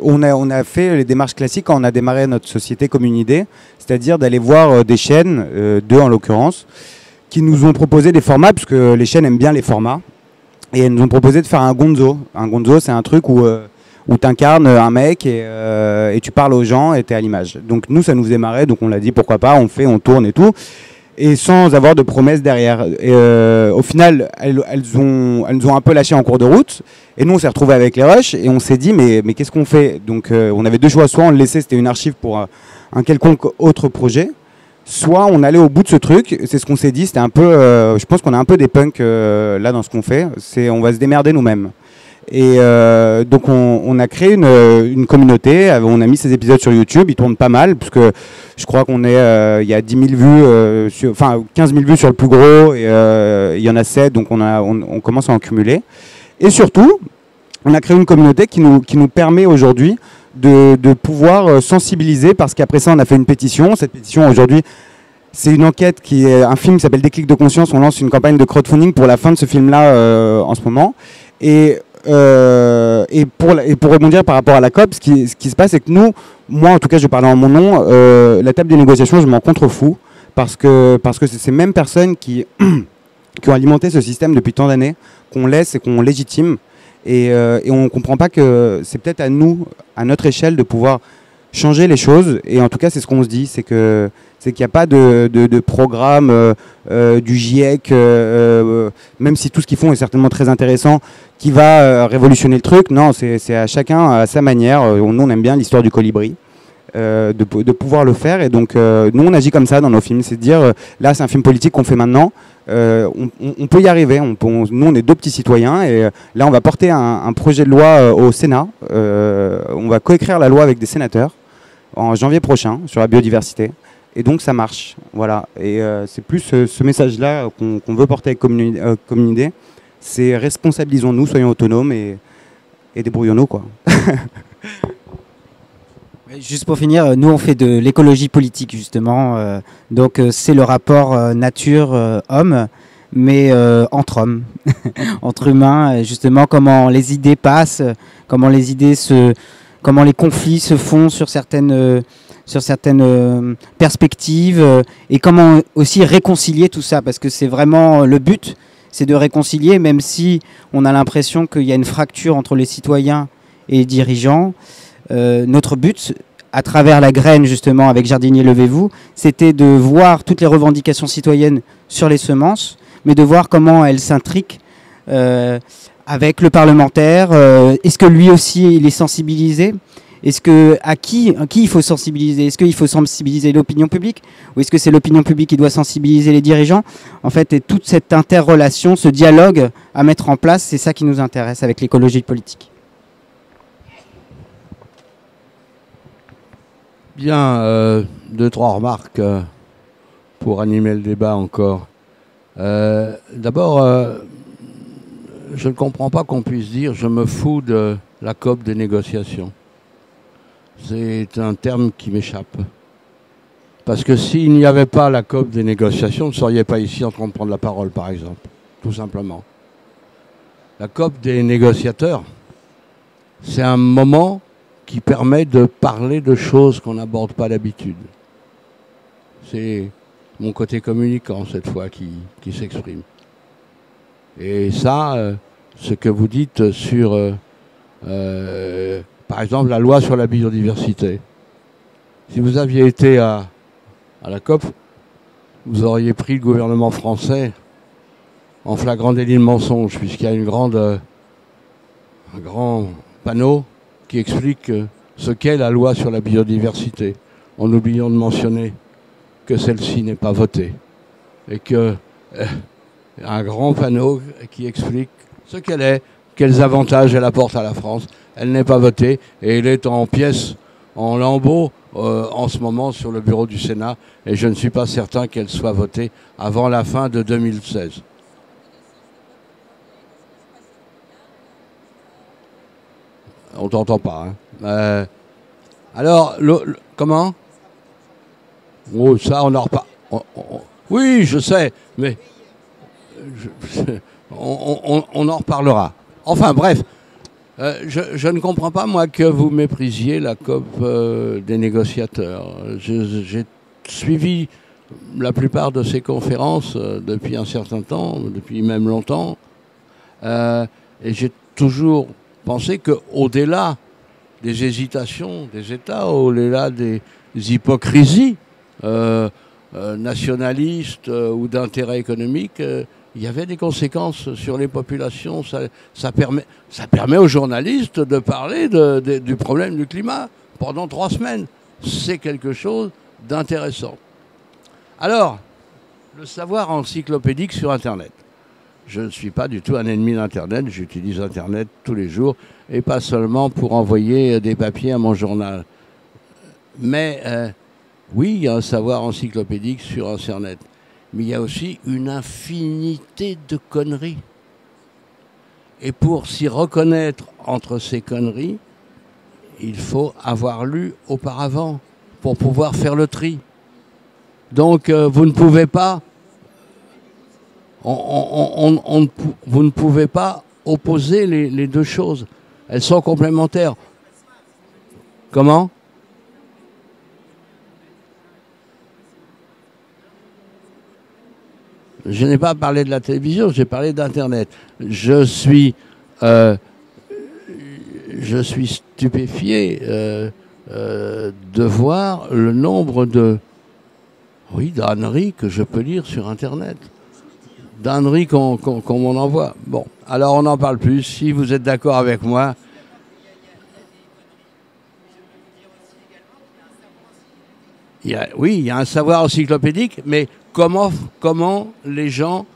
on a fait les démarches classiques quand on a démarré notre société comme une idée, c'est-à-dire d'aller voir des chaînes, deux en l'occurrence, qui nous ont proposé des formats, parce que les chaînes aiment bien les formats, et elles nous ont proposé de faire un gonzo. Un gonzo, c'est un truc où tu incarnes un mec et tu parles aux gens et tu es à l'image. Donc nous, ça nous faisait marrer, donc on l'a dit pourquoi pas, on tourne et tout. Et sans avoir de promesses derrière. Et au final, elles nous ont un peu lâché en cours de route. Et nous, on s'est retrouvés avec les rushs et on s'est dit, mais qu'est-ce qu'on fait ? Donc, on avait deux choix. Soit on le laissait, c'était une archive pour un quelconque autre projet. Soit on allait au bout de ce truc. C'est ce qu'on s'est dit. C'était un peu, je pense qu'on a un peu des punks là dans ce qu'on fait. On va se démerder nous-mêmes. Et donc on a créé une communauté, on a mis ces épisodes sur YouTube, ils tournent pas mal, parce que je crois qu'on est, il y a 10 000 vues, 15 000 vues sur le plus gros, et il y en a 7, donc on commence à en cumuler. Et surtout, on a créé une communauté qui nous permet aujourd'hui de pouvoir sensibiliser, parce qu'après ça on a fait une pétition. Cette pétition aujourd'hui, c'est une enquête qui est un film qui s'appelle Déclic de conscience. On lance une campagne de crowdfunding pour la fin de ce film-là en ce moment. Et pour rebondir par rapport à la COP, ce qui se passe, c'est que nous, moi en tout cas je parle en mon nom, la table des négociations, je m'en contrefous, parce que c'est ces mêmes personnes qui ont alimenté ce système depuis tant d'années, qu'on laisse et qu'on légitime, et on ne comprend pas que c'est peut-être à nous, à notre échelle, de pouvoir changer les choses. Et en tout cas c'est ce qu'on se dit, c'est qu'il n'y a pas de programme du GIEC, même si tout ce qu'ils font est certainement très intéressant, qui va révolutionner le truc. Non, c'est à chacun à sa manière. Nous, on aime bien l'histoire du colibri, de pouvoir le faire. Et donc, nous, on agit comme ça dans nos films. C'est de dire, là, c'est un film politique qu'on fait maintenant. On peut y arriver. Nous, on est deux petits citoyens. Et là, on va porter un projet de loi au Sénat. On va coécrire la loi avec des sénateurs en janvier prochain sur la biodiversité. Et donc ça marche, voilà. Et c'est plus ce message-là qu'on veut porter avec comme une idée. C'est responsabilisons-nous, soyons autonomes et débrouillons-nous, quoi. Juste pour finir, nous on fait de l'écologie politique justement. Donc c'est le rapport nature-homme, mais entre hommes, entre humains. Justement, comment les idées passent, comment les conflits se font sur certaines perspectives, et comment aussi réconcilier tout ça, parce que c'est vraiment le but, c'est de réconcilier, même si on a l'impression qu'il y a une fracture entre les citoyens et les dirigeants. Notre but, à travers la graine justement avec Jardinier Levez-vous, c'était de voir toutes les revendications citoyennes sur les semences, mais de voir comment elles s'intriquent avec le parlementaire. Est-ce que lui aussi il est sensibilisé ? À qui il faut sensibiliser ? Est-ce qu'il faut sensibiliser l'opinion publique ? Ou est-ce que c'est l'opinion publique qui doit sensibiliser les dirigeants ? En fait, et toute cette interrelation, ce dialogue à mettre en place, c'est ça qui nous intéresse avec l'écologie politique. Bien, 2-3 remarques pour animer le débat encore. D'abord, je ne comprends pas qu'on puisse dire « je me fous de la COP des négociations ». C'est un terme qui m'échappe. Parce que s'il n'y avait pas la COP des négociations, vous ne seriez pas ici en train de prendre la parole, par exemple. Tout simplement. La COP des négociateurs, c'est un moment qui permet de parler de choses qu'on n'aborde pas d'habitude. C'est mon côté communicant, cette fois, qui s'exprime. Et ça, ce que vous dites sur... par exemple, la loi sur la biodiversité. Si vous aviez été à la COP, vous auriez pris le gouvernement français en flagrant délit de mensonge, puisqu'il y a un grand panneau qui explique ce qu'est la loi sur la biodiversité, en oubliant de mentionner que celle-ci n'est pas votée. Et que un grand panneau qui explique ce qu'elle est, quels avantages elle apporte à la France. Elle n'est pas votée et elle est en pièces, en lambeaux, en ce moment sur le bureau du Sénat. Et je ne suis pas certain qu'elle soit votée avant la fin de 2016. On t'entend pas. Hein. Alors, comment? Oh, ça, on en reparle. Oui, je sais, mais on en reparlera. Enfin, bref, je ne comprends pas, moi, que vous méprisiez la COP des négociateurs. J'ai suivi la plupart de ces conférences depuis un certain temps, depuis même longtemps, et j'ai toujours pensé qu'au-delà des hésitations des États, au-delà des hypocrisies nationalistes ou d'intérêt économique, il y avait des conséquences sur les populations. Ça permet aux journalistes de parler du problème du climat pendant 3 semaines. C'est quelque chose d'intéressant. Alors, le savoir encyclopédique sur Internet. Je ne suis pas du tout un ennemi d'Internet, j'utilise Internet tous les jours, et pas seulement pour envoyer des papiers à mon journal. Mais oui, il y a un savoir encyclopédique sur Internet, mais il y a aussi une infinité de conneries. Et pour s'y reconnaître entre ces conneries, il faut avoir lu auparavant pour pouvoir faire le tri. Donc vous ne pouvez pas... vous ne pouvez pas opposer les deux choses. Elles sont complémentaires. Comment? Je n'ai pas parlé de la télévision, j'ai parlé d'Internet. Je suis stupéfié de voir le nombre d'âneries que je peux lire sur Internet. D'âneries qu'on m'en envoie. Bon, alors on n'en parle plus. Si vous êtes d'accord avec moi. Il y a un savoir encyclopédique, mais comment les gens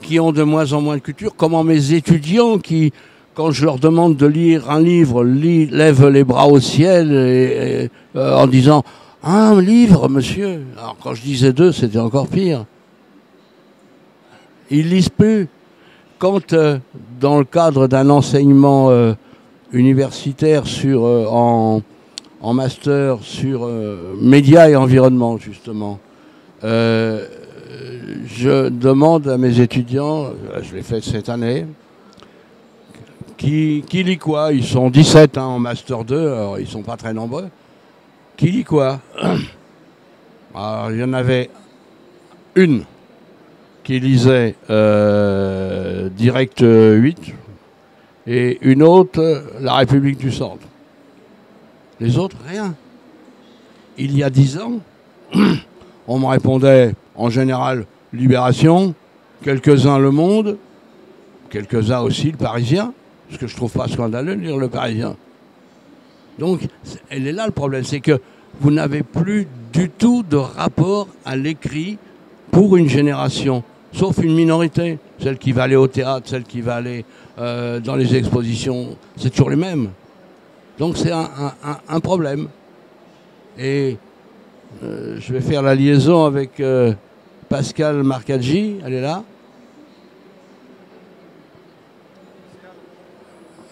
qui ont de moins en moins de culture, comment mes étudiants qui, quand je leur demande de lire un livre, lèvent les bras au ciel en disant « Ah, un livre, monsieur !» Alors quand je disais 2, c'était encore pire. Ils lisent plus. Quand, dans le cadre d'un enseignement universitaire en master sur médias et environnement, justement, je demande à mes étudiants, je l'ai fait cette année, qui lit quoi? Ils sont 17 en master 2, alors ils ne sont pas très nombreux. Qui lit quoi? Alors, il y en avait une qui lisait Direct 8 et une autre, La République du Centre. Les autres, rien. Il y a 10 ans, on me répondait en général Libération, quelques-uns Le Monde, quelques-uns aussi Le Parisien, ce que je trouve pas scandaleux de lire Le Parisien. Donc, elle est là le problème, c'est que vous n'avez plus du tout de rapport à l'écrit pour une génération, sauf une minorité, celle qui va aller au théâtre, celle qui va aller dans les expositions, c'est toujours les mêmes. Donc c'est un problème. Et je vais faire la liaison avec Pascal Marcaggi, elle est là.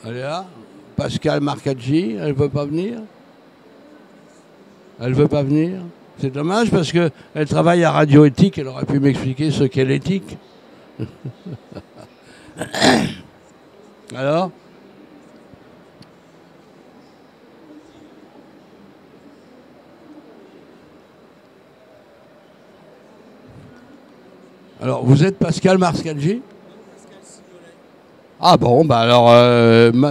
Elle est là. Pascal Marcaggi, elle ne veut pas venir. Elle ne veut pas venir. C'est dommage parce qu'elle travaille à Radio Éthique, elle aurait pu m'expliquer ce qu'est l'éthique. Alors ? Alors, vous êtes Pascal Marcaggi ? Ah bon, bah alors,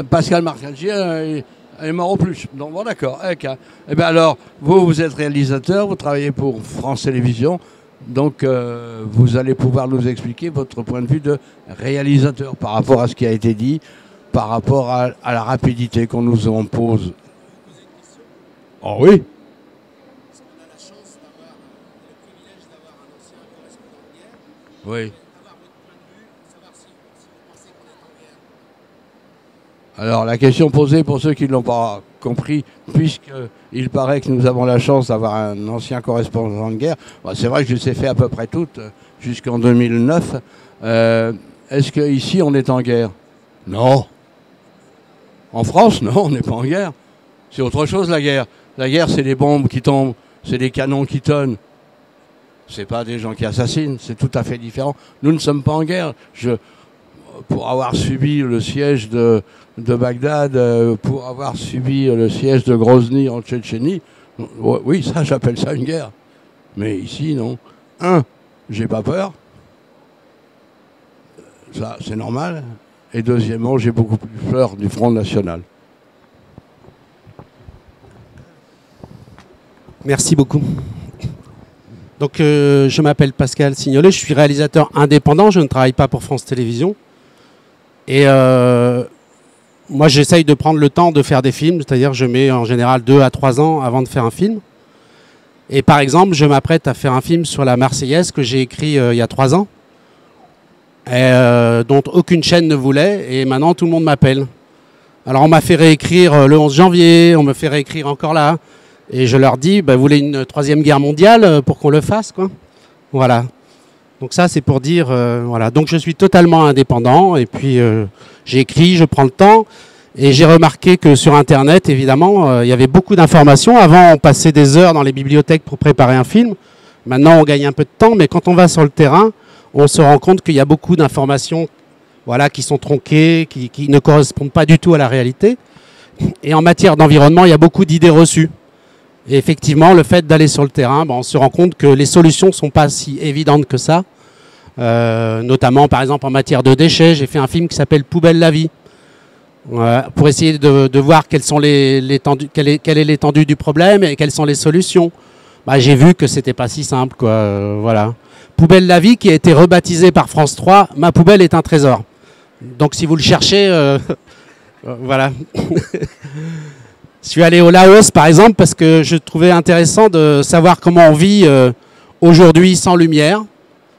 Pascal Marcaggi est mort au plus. Donc bon, d'accord. Eh bien alors, vous êtes réalisateur, vous travaillez pour France Télévisions. Donc vous allez pouvoir nous expliquer votre point de vue de réalisateur par rapport à ce qui a été dit, par rapport à la rapidité qu'on nous impose. Oh oui. Oui. Alors la question posée pour ceux qui ne l'ont pas compris, puisqu'il paraît que nous avons la chance d'avoir un ancien correspondant de guerre, bon, c'est vrai que je les ai fait à peu près toutes jusqu'en 2009. Est-ce qu'ici on est en guerre? Non. En France, non, on n'est pas en guerre. C'est autre chose la guerre. La guerre, c'est des bombes qui tombent, c'est des canons qui tonnent. C'est pas des gens qui assassinent, c'est tout à fait différent. Nous ne sommes pas en guerre. Pour avoir subi le siège de Bagdad, pour avoir subi le siège de Grozny en Tchétchénie, oui, ça, j'appelle ça une guerre. Mais ici, non. J'ai pas peur. Ça, c'est normal. Et deuxièmement, j'ai beaucoup plus peur du Front National. Merci beaucoup. Donc, je m'appelle Pascal Signolet, je suis réalisateur indépendant, je ne travaille pas pour France Télévisions. Et moi, j'essaye de prendre le temps de faire des films, c'est-à-dire je mets en général 2 à 3 ans avant de faire un film. Et par exemple, je m'apprête à faire un film sur la Marseillaise que j'ai écrit il y a 3 ans, et, dont aucune chaîne ne voulait, et maintenant tout le monde m'appelle. Alors on m'a fait réécrire le 11 janvier, on me fait réécrire encore là. Et je leur dis, vous voulez une 3e guerre mondiale pour qu'on le fasse, quoi. Voilà. Donc ça, c'est pour dire, voilà. Donc je suis totalement indépendant, et puis j'écris, je prends le temps, et j'ai remarqué que sur Internet, évidemment, il y avait beaucoup d'informations. Avant, on passait des heures dans les bibliothèques pour préparer un film. Maintenant, on gagne un peu de temps, mais quand on va sur le terrain, on se rend compte qu'il y a beaucoup d'informations, voilà, qui sont tronquées, qui ne correspondent pas du tout à la réalité. Et en matière d'environnement, il y a beaucoup d'idées reçues. Et effectivement, le fait d'aller sur le terrain, on se rend compte que les solutions ne sont pas si évidentes que ça. Notamment, par exemple, en matière de déchets, j'ai fait un film qui s'appelle Poubelle la vie. Pour essayer de voir quelle est l'étendue du problème et quelles sont les solutions. J'ai vu que c'était pas si simple, quoi. Voilà. Poubelle la vie qui a été rebaptisée par France 3, Ma poubelle est un trésor. Donc si vous le cherchez, voilà. Je suis allé au Laos, par exemple, parce que je trouvais intéressant de savoir comment on vit aujourd'hui sans lumière,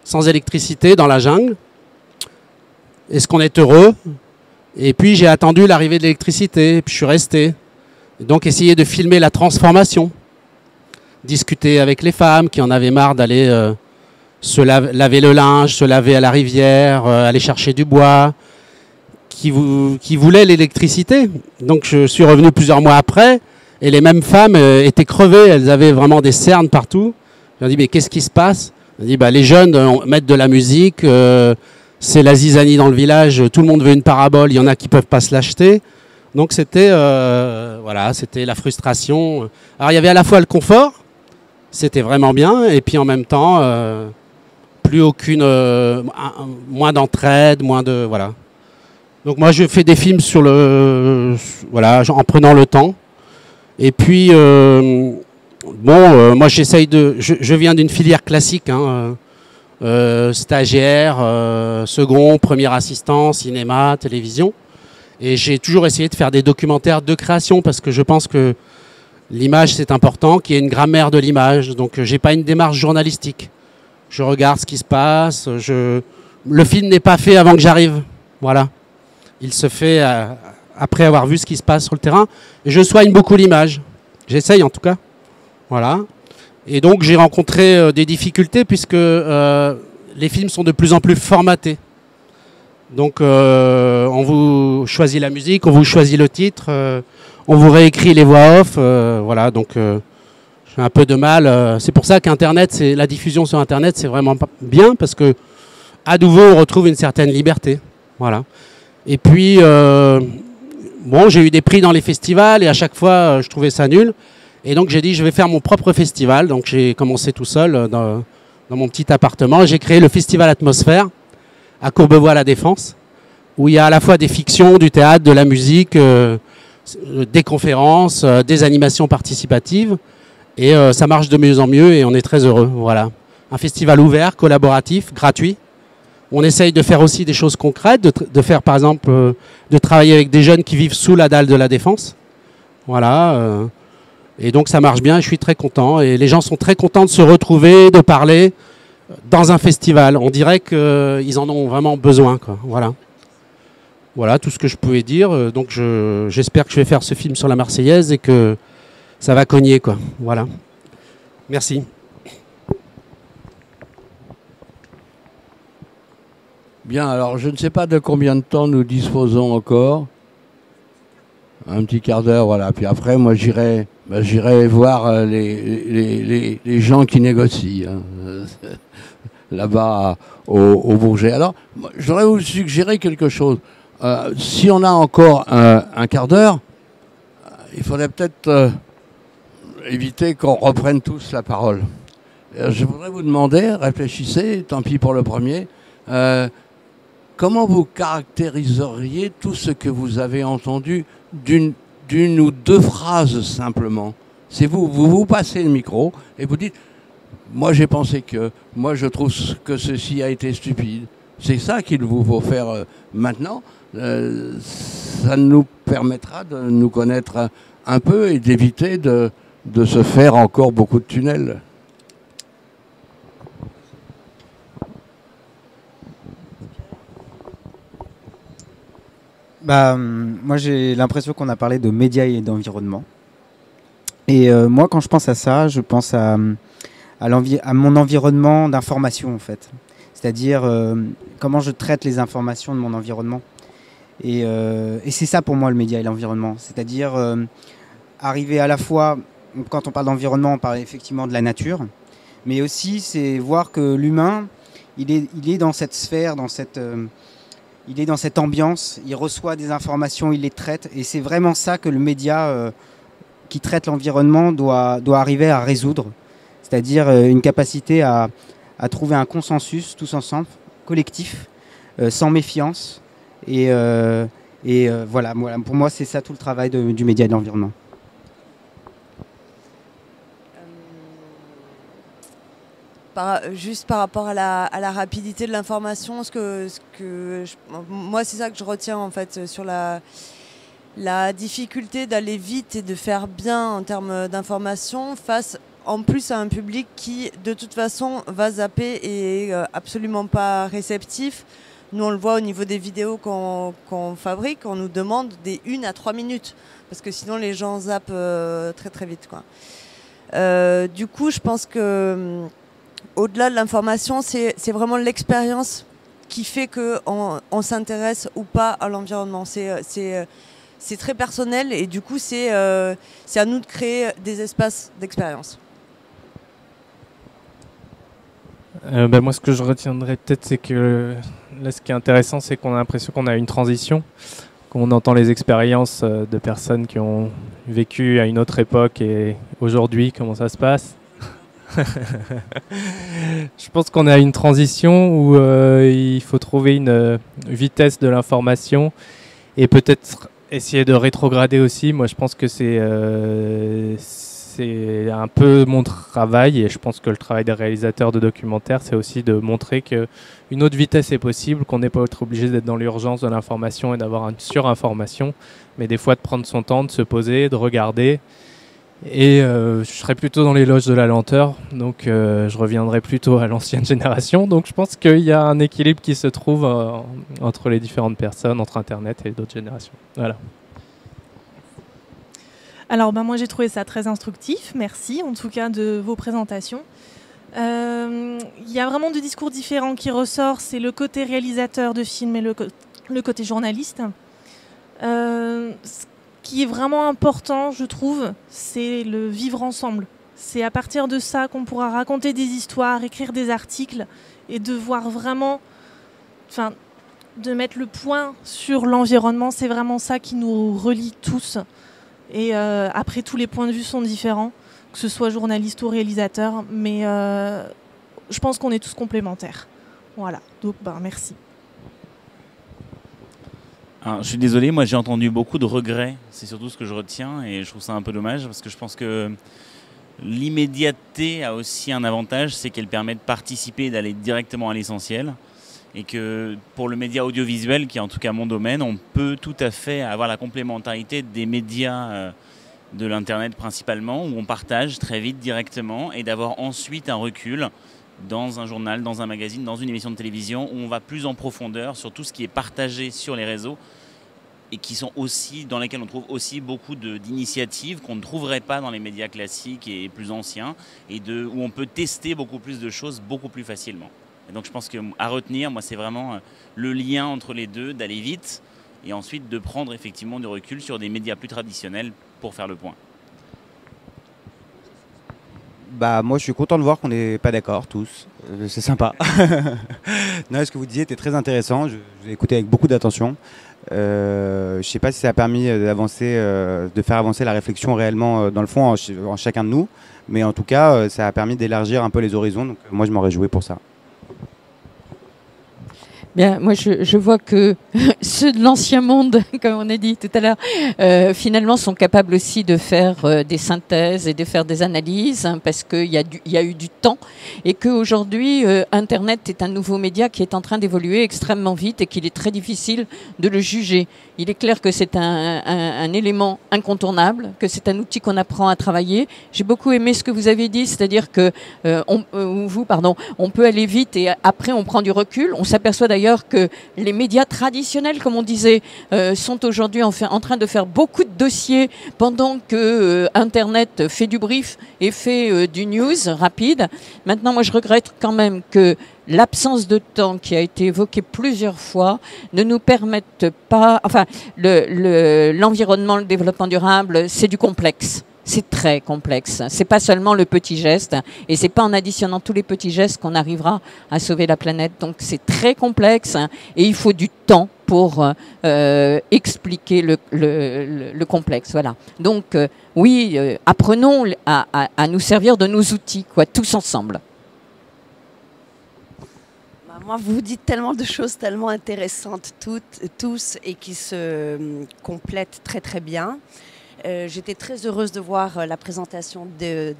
sans électricité, dans la jungle. Est-ce qu'on est heureux? Et puis j'ai attendu l'arrivée de l'électricité, et puis je suis resté. Et donc essayer de filmer la transformation. Discuter avec les femmes qui en avaient marre d'aller se laver le linge, se laver à la rivière, aller chercher du bois, qui voulaient l'électricité. Donc je suis revenu plusieurs mois après, et les mêmes femmes étaient crevées, elles avaient vraiment des cernes partout. Je leur ai dit, mais qu'est-ce qui se passe? Je leur ai dit, les jeunes mettent de la musique, c'est la zizanie dans le village, tout le monde veut une parabole, il y en a qui ne peuvent pas se l'acheter. Donc c'était voilà, c'était la frustration. Alors il y avait à la fois le confort, c'était vraiment bien, et puis en même temps, plus aucune, moins d'entraide, moins de... Voilà. Donc moi je fais des films sur voilà, en prenant le temps. Et puis moi j'essaye de, je viens d'une filière classique, hein, stagiaire, second, premier assistant, cinéma, télévision. Et j'ai toujours essayé de faire des documentaires de création parce que je pense que l'image c'est important, qu'il y ait une grammaire de l'image. Donc j'ai pas une démarche journalistique. Je regarde ce qui se passe. Le film n'est pas fait avant que j'arrive. Voilà. Il se fait après avoir vu ce qui se passe sur le terrain. Et je soigne beaucoup l'image. J'essaye en tout cas. Voilà. Et donc j'ai rencontré des difficultés puisque les films sont de plus en plus formatés. Donc on vous choisit la musique, on vous choisit le titre, on vous réécrit les voix off. Voilà, donc j'ai un peu de mal. C'est pour ça qu'Internet, la diffusion sur Internet, c'est vraiment bien parce que à nouveau on retrouve une certaine liberté. Voilà. Et puis, j'ai eu des prix dans les festivals et à chaque fois, je trouvais ça nul. Et donc, j'ai dit, je vais faire mon propre festival. Donc, j'ai commencé tout seul dans mon petit appartement. J'ai créé le Festival Atmosphère à Courbevoie-la Défense, où il y a à la fois des fictions, du théâtre, de la musique, des conférences, des animations participatives. Et ça marche de mieux en mieux et on est très heureux. Voilà. un festival ouvert, collaboratif, gratuit. On essaye de faire aussi des choses concrètes, de faire par exemple, de travailler avec des jeunes qui vivent sous la dalle de la Défense. Voilà. Et donc ça marche bien et je suis très content. Et les gens sont très contents de se retrouver, de parler dans un festival. On dirait qu'ils en ont vraiment besoin, quoi. Voilà. Voilà tout ce que je pouvais dire. Donc j'espère que je vais faire ce film sur la Marseillaise et que ça va cogner, quoi. Voilà. Merci. Bien, alors je ne sais pas de combien de temps nous disposons encore. Un petit quart d'heure, voilà. Puis après, moi, j'irai voir les gens qui négocient, hein, là-bas au Bourget. Alors, je voudrais vous suggérer quelque chose. Si on a encore un quart d'heure, il faudrait peut-être éviter qu'on reprenne tous la parole. Je voudrais vous demander, réfléchissez, tant pis pour le premier, comment vous caractériseriez tout ce que vous avez entendu d'une ou deux phrases simplement? C'est vous passez le micro et vous dites, moi j'ai pensé que, moi je trouve que ceci a été stupide. C'est ça qu'il vous faut faire maintenant. Ça nous permettra de nous connaître un peu et d'éviter de se faire encore beaucoup de tunnels. Moi, j'ai l'impression qu'on a parlé de médias et d'environnement. Et moi, quand je pense à ça, je pense à mon environnement d'information, en fait. C'est-à-dire comment je traite les informations de mon environnement. Et c'est ça pour moi le média et l'environnement. C'est-à-dire arriver à la fois, quand on parle d'environnement, on parle effectivement de la nature, mais aussi c'est voir que l'humain, il est dans cette sphère, il est dans cette ambiance, il reçoit des informations, il les traite, et c'est vraiment ça que le média qui traite l'environnement doit arriver à résoudre. C'est-à-dire une capacité à trouver un consensus tous ensemble, collectif, sans méfiance. Et voilà, pour moi, c'est ça tout le travail du média et de l'environnement. Juste par rapport à la rapidité de l'information, moi c'est ça que je retiens en fait sur la difficulté d'aller vite et de faire bien en termes d'information face en plus à un public qui de toute façon va zapper et est absolument pas réceptif. Nous on le voit au niveau des vidéos qu'on fabrique, on nous demande des 1 à 3 minutes parce que sinon les gens zappent très très vite, quoi. Du coup je pense que au-delà de l'information, c'est vraiment l'expérience qui fait qu'on s'intéresse ou pas à l'environnement. C'est très personnel et du coup, c'est à nous de créer des espaces d'expérience. Moi, ce que je retiendrai peut-être, c'est que là, ce qui est intéressant, c'est qu'on a l'impression qu'on a une transition, qu'on entend les expériences de personnes qui ont vécu à une autre époque et aujourd'hui, comment ça se passe. Je pense qu'on a une transition où il faut trouver une vitesse de l'information et peut-être essayer de rétrograder aussi. Moi, je pense que c'est un peu mon travail et je pense que le travail des réalisateurs de documentaires, c'est aussi de montrer qu'une autre vitesse est possible, qu'on n'est pas obligé d'être dans l'urgence de l'information et d'avoir une surinformation, mais des fois de prendre son temps, de se poser, de regarder. Et je serais plutôt dans l'éloge de la lenteur, donc je reviendrai plutôt à l'ancienne génération. Donc je pense qu'il y a un équilibre qui se trouve entre les différentes personnes, entre Internet et d'autres générations. Voilà. Alors moi j'ai trouvé ça très instructif, merci en tout cas de vos présentations. Il y a vraiment deux discours différents qui ressortent, c'est le côté réalisateur de film et le côté journaliste. Ce qui est vraiment important, je trouve, c'est le vivre ensemble. C'est à partir de ça qu'on pourra raconter des histoires, écrire des articles et de voir vraiment, de mettre le point sur l'environnement. C'est vraiment ça qui nous relie tous. Et après, tous les points de vue sont différents, que ce soit journaliste ou réalisateur, mais je pense qu'on est tous complémentaires. Voilà, donc merci. Alors, je suis désolé, moi j'ai entendu beaucoup de regrets, c'est surtout ce que je retiens et je trouve ça un peu dommage parce que je pense que l'immédiateté a aussi un avantage, c'est qu'elle permet de participer et d'aller directement à l'essentiel. Et que pour le média audiovisuel, qui est en tout cas mon domaine, on peut tout à fait avoir la complémentarité des médias de l'Internet principalement, où on partage très vite directement, et d'avoir ensuite un recul dans un journal, dans un magazine, dans une émission de télévision, où on va plus en profondeur sur tout ce qui est partagé sur les réseaux, et qui sont aussi, dans lesquels on trouve aussi beaucoup d'initiatives qu'on ne trouverait pas dans les médias classiques et plus anciens, et où on peut tester beaucoup plus de choses beaucoup plus facilement. Et donc je pense qu'à retenir, moi, c'est vraiment le lien entre les deux, d'aller vite, et ensuite de prendre effectivement du recul sur des médias plus traditionnels pour faire le point. Bah, moi, je suis content de voir qu'on n'est pas d'accord tous. C'est sympa. Non, ce que vous disiez était très intéressant. Je vous ai écouté avec beaucoup d'attention. Je ne sais pas si ça a permis d'avancer, de faire avancer la réflexion réellement dans le fond en chacun de nous. Mais en tout cas, ça a permis d'élargir un peu les horizons. Donc moi, je m'en réjouis pour ça. Bien, moi je vois que ceux de l'ancien monde, comme on a dit tout à l'heure, finalement sont capables aussi de faire des synthèses et de faire des analyses, hein, parce qu'il y a eu du temps, et qu'aujourd'hui Internet est un nouveau média qui est en train d'évoluer extrêmement vite et qu'il est très difficile de le juger. Il est clair que c'est un élément incontournable, que c'est un outil qu'on apprend à travailler. J'ai beaucoup aimé ce que vous avez dit, c'est-à-dire que on peut aller vite et après on prend du recul. On s'aperçoit d'ailleurs que les médias traditionnels, comme on disait, sont aujourd'hui en train de faire beaucoup de dossiers pendant que Internet fait du brief et fait du news rapide. Maintenant, moi je regrette quand même que l'absence de temps qui a été évoquée plusieurs fois ne nous permette pas... Enfin, l'environnement, le développement durable, c'est du complexe. C'est très complexe. C'est pas seulement le petit geste, et c'est pas en additionnant tous les petits gestes qu'on arrivera à sauver la planète. Donc c'est très complexe, et il faut du temps pour expliquer le complexe. Voilà. Donc oui, apprenons à nous servir de nos outils, quoi, tous ensemble. Moi, vous dites tellement de choses tellement intéressantes tous et qui se complètent très très bien. J'étais très heureuse de voir la présentation des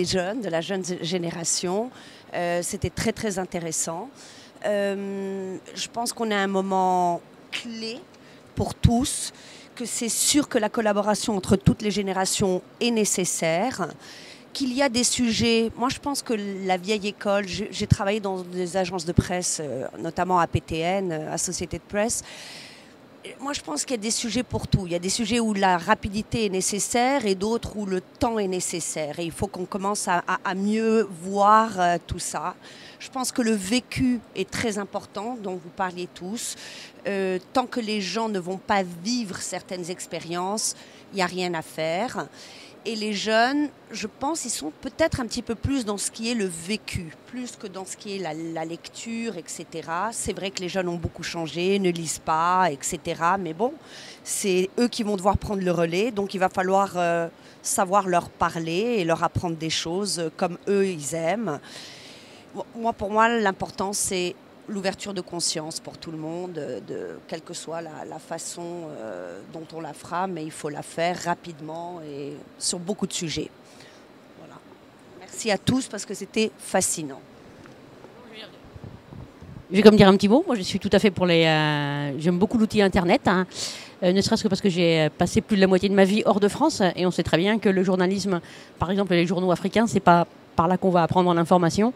jeunes, de la jeune génération. C'était très très intéressant. Je pense qu'on est à un moment clé pour tous, que c'est sûr que la collaboration entre toutes les générations est nécessaire. Qu'il y a des sujets, moi je pense que la vieille école, j'ai travaillé dans des agences de presse, notamment à PTN, à Société de Presse. Moi je pense qu'il y a des sujets pour tout. Il y a des sujets où la rapidité est nécessaire et d'autres où le temps est nécessaire. Et il faut qu'on commence à mieux voir tout ça. Je pense que le vécu est très important, dont vous parliez tous. Tant que les gens ne vont pas vivre certaines expériences, il n'y a rien à faire. Et les jeunes, je pense, ils sont peut-être un petit peu plus dans ce qui est le vécu, plus que dans ce qui est la lecture, etc. C'est vrai que les jeunes ont beaucoup changé, ne lisent pas, etc. Mais bon, c'est eux qui vont devoir prendre le relais. Donc il va falloir savoir leur parler et leur apprendre des choses comme eux, ils aiment. Pour moi, l'important, c'est l'ouverture de conscience pour tout le monde, quelle que soit la façon dont on la fera, mais il faut la faire rapidement et sur beaucoup de sujets. Voilà. Merci à tous parce que c'était fascinant. Je vais comme dire un petit mot. Moi, je suis tout à fait pour les... J'aime beaucoup l'outil Internet, hein. Ne serait-ce que parce que j'ai passé plus de la moitié de ma vie hors de France et on sait très bien que le journalisme, par exemple les journaux africains, c'est pas par là qu'on va apprendre l'information.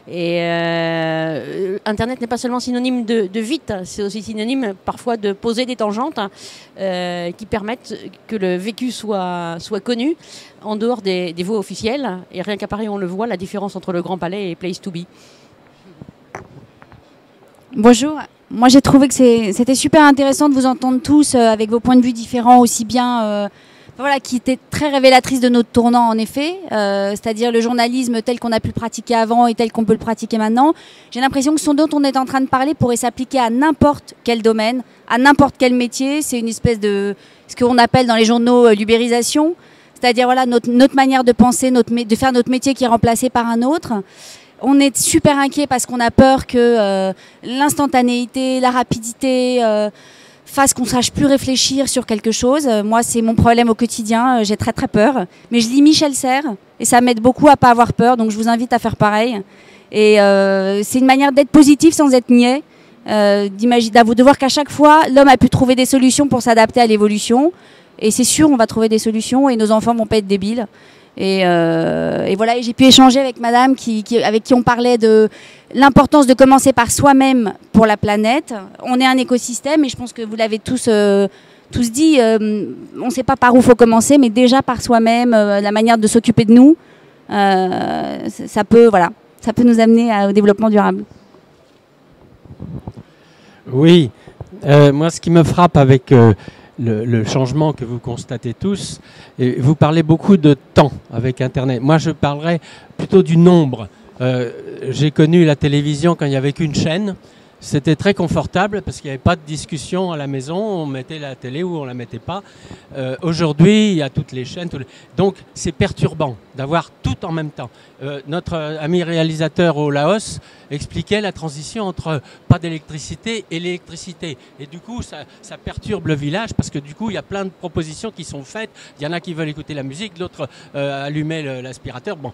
Et Internet n'est pas seulement synonyme de vite, c'est aussi synonyme parfois de poser des tangentes qui permettent que le vécu soit connu en dehors des voies officielles. Et rien qu'à Paris, on le voit, la différence entre le Grand Palais et Place to Be. Bonjour. Moi, j'ai trouvé que c'était super intéressant de vous entendre tous avec vos points de vue différents, aussi bien... Voilà, qui était très révélatrice de notre tournant en effet, c'est-à-dire le journalisme tel qu'on a pu le pratiquer avant et tel qu'on peut le pratiquer maintenant. J'ai l'impression que ce dont on est en train de parler pourrait s'appliquer à n'importe quel domaine, à n'importe quel métier. C'est une espèce de ce qu'on appelle dans les journaux l'ubérisation, c'est-à-dire voilà, notre manière de penser, de faire notre métier qui est remplacé par un autre. On est super inquiet parce qu'on a peur que l'instantanéité, la rapidité... fasse qu'on sache plus réfléchir sur quelque chose. Moi, c'est mon problème au quotidien. J'ai très très peur, mais je lis Michel Serres et ça m'aide beaucoup à pas avoir peur. Donc, je vous invite à faire pareil. Et c'est une manière d'être positif sans être niais, de voir qu'à chaque fois, l'homme a pu trouver des solutions pour s'adapter à l'évolution. Et c'est sûr, on va trouver des solutions et nos enfants vont pas être débiles. Et voilà, et j'ai pu échanger avec madame avec qui on parlait de l'importance de commencer par soi-même pour la planète. On est un écosystème et je pense que vous l'avez tous dit, on ne sait pas par où il faut commencer, mais déjà par soi-même, la manière de s'occuper de nous, ça peut nous amener au développement durable. Oui, moi ce qui me frappe avec le changement que vous constatez tous, et vous parlez beaucoup de temps avec Internet. Moi, je parlerais plutôt du nombre. J'ai connu la télévision quand il n'y avait qu'une chaîne. C'était très confortable parce qu'il n'y avait pas de discussion à la maison. On mettait la télé ou on ne la mettait pas. Aujourd'hui, il y a toutes les chaînes. Donc, c'est perturbant d'avoir tout en même temps. Notre ami réalisateur au Laos expliquait la transition entre pas d'électricité et l'électricité. Et du coup, ça perturbe le village parce que du coup, il y a plein de propositions qui sont faites. Il y en a qui veulent écouter la musique, d'autres allumer l'aspirateur. Bon.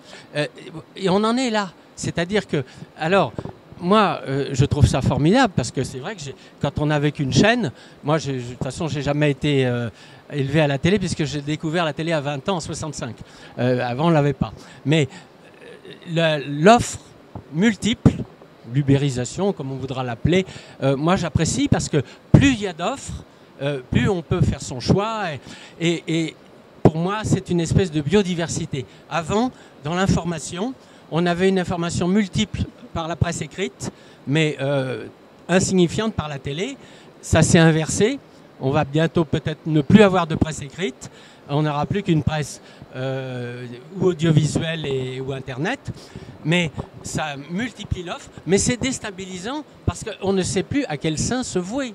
Et on en est là. C'est-à-dire que... Alors... Moi, je trouve ça formidable parce que c'est vrai que quand on n'avait qu'une chaîne, moi, de toute façon, j'ai jamais été élevé à la télé puisque j'ai découvert la télé à 20 ans, en 65. Avant, on ne l'avait pas. Mais l'offre multiple, l'ubérisation, comme on voudra l'appeler, moi, j'apprécie parce que plus il y a d'offres, plus on peut faire son choix. Et pour moi, c'est une espèce de biodiversité. Avant, dans l'information, on avait une information multiple par la presse écrite, mais insignifiante par la télé. Ça s'est inversé. On va bientôt peut-être ne plus avoir de presse écrite. On n'aura plus qu'une presse ou audiovisuelle ou Internet. Mais ça multiplie l'offre. Mais c'est déstabilisant parce qu'on ne sait plus à quel sein se vouer.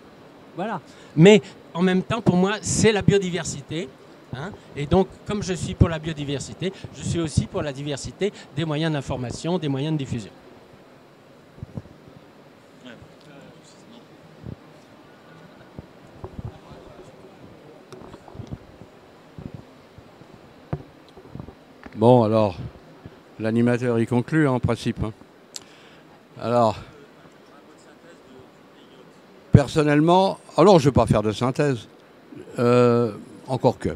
Voilà. Mais en même temps, pour moi, c'est la biodiversité. Hein, et donc, comme je suis pour la biodiversité, je suis aussi pour la diversité des moyens d'information, des moyens de diffusion. Bon, alors, l'animateur y conclut en principe. Hein. Alors, personnellement, alors je ne vais pas faire de synthèse, encore que.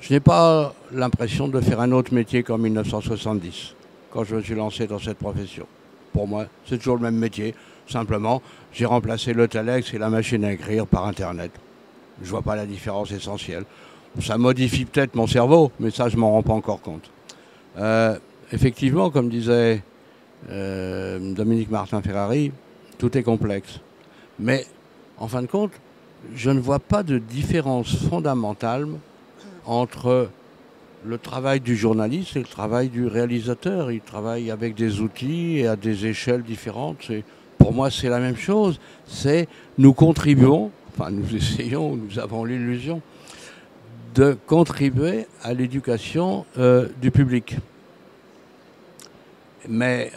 Je n'ai pas l'impression de faire un autre métier qu'en 1970, quand je me suis lancé dans cette profession. Pour moi, c'est toujours le même métier. Simplement, j'ai remplacé le telex et la machine à écrire par Internet. Je ne vois pas la différence essentielle. Ça modifie peut-être mon cerveau, mais ça, je ne m'en rends pas encore compte. Effectivement, comme disait Dominique Martin-Ferrari, tout est complexe. Mais, en fin de compte, je ne vois pas de différence fondamentale entre le travail du journaliste et le travail du réalisateur. Il travaille avec des outils et à des échelles différentes. Pour moi, c'est la même chose. Nous contribuons, enfin nous essayons, nous avons l'illusion de contribuer à l'éducation du public. Mais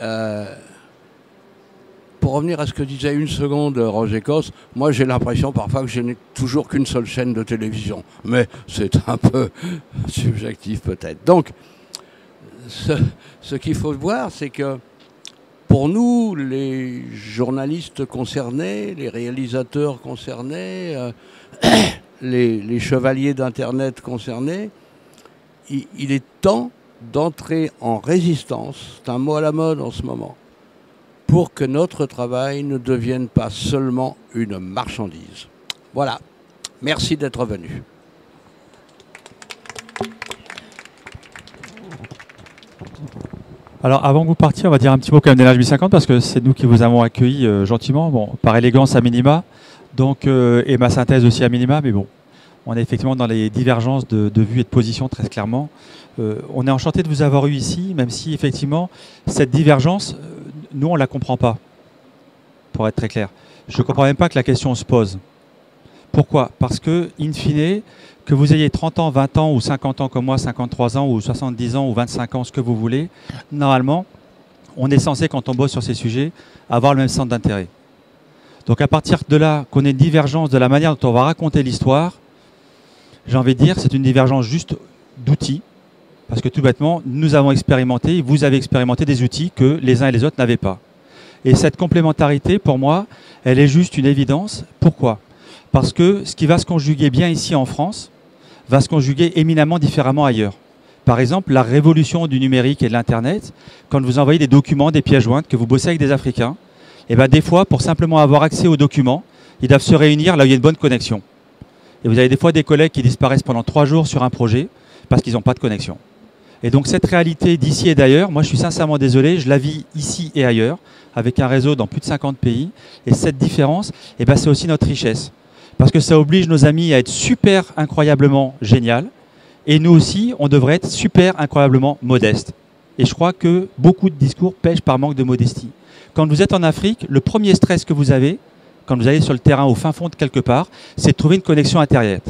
pour revenir à ce que disait une seconde Roger Cosse, moi j'ai l'impression parfois que je n'ai toujours qu'une seule chaîne de télévision. Mais c'est un peu subjectif peut-être. Donc, ce qu'il faut voir, c'est que pour nous, les journalistes concernés, les réalisateurs concernés, les chevaliers d'Internet concernés, il est temps d'entrer en résistance, c'est un mot à la mode en ce moment, pour que notre travail ne devienne pas seulement une marchandise. Voilà. Merci d'être venu. Alors, avant que vous partiez, on va dire un petit mot quand même d'Énergie 1050 parce que c'est nous qui vous avons accueilli gentiment, bon, par élégance à minima, donc, et ma synthèse aussi à minima, mais bon, on est effectivement dans les divergences de vues et de positions très clairement. On est enchanté de vous avoir eu ici, même si effectivement, cette divergence, nous, on ne la comprend pas, pour être très clair. Je ne comprends même pas que la question se pose. Pourquoi? Parce que, in fine, que vous ayez 30 ans, 20 ans ou 50 ans comme moi, 53 ans ou 70 ans ou 25 ans, ce que vous voulez, normalement, on est censé, quand on bosse sur ces sujets, avoir le même centre d'intérêt. Donc à partir de là, qu'on ait une divergence de la manière dont on va raconter l'histoire, j'ai envie de dire, c'est une divergence juste d'outils. Parce que tout bêtement, nous avons expérimenté, vous avez expérimenté des outils que les uns et les autres n'avaient pas. Et cette complémentarité, pour moi, elle est juste une évidence. Pourquoi? Parce que ce qui va se conjuguer bien ici en France, va se conjuguer éminemment différemment ailleurs. Par exemple, la révolution du numérique et de l'Internet, quand vous envoyez des documents, des pièces jointes, que vous bossez avec des Africains, et bien des fois, pour simplement avoir accès aux documents, ils doivent se réunir là où il y a une bonne connexion. Et vous avez des fois des collègues qui disparaissent pendant 3 jours sur un projet parce qu'ils n'ont pas de connexion. Et donc cette réalité d'ici et d'ailleurs, moi je suis sincèrement désolé, je la vis ici et ailleurs, avec un réseau dans plus de 50 pays. Et cette différence, eh ben, c'est aussi notre richesse. Parce que ça oblige nos amis à être super incroyablement génial. Et nous aussi, on devrait être super incroyablement modeste. Et je crois que beaucoup de discours pêchent par manque de modestie. Quand vous êtes en Afrique, le premier stress que vous avez, quand vous allez sur le terrain au fin fond de quelque part, c'est de trouver une connexion Internet.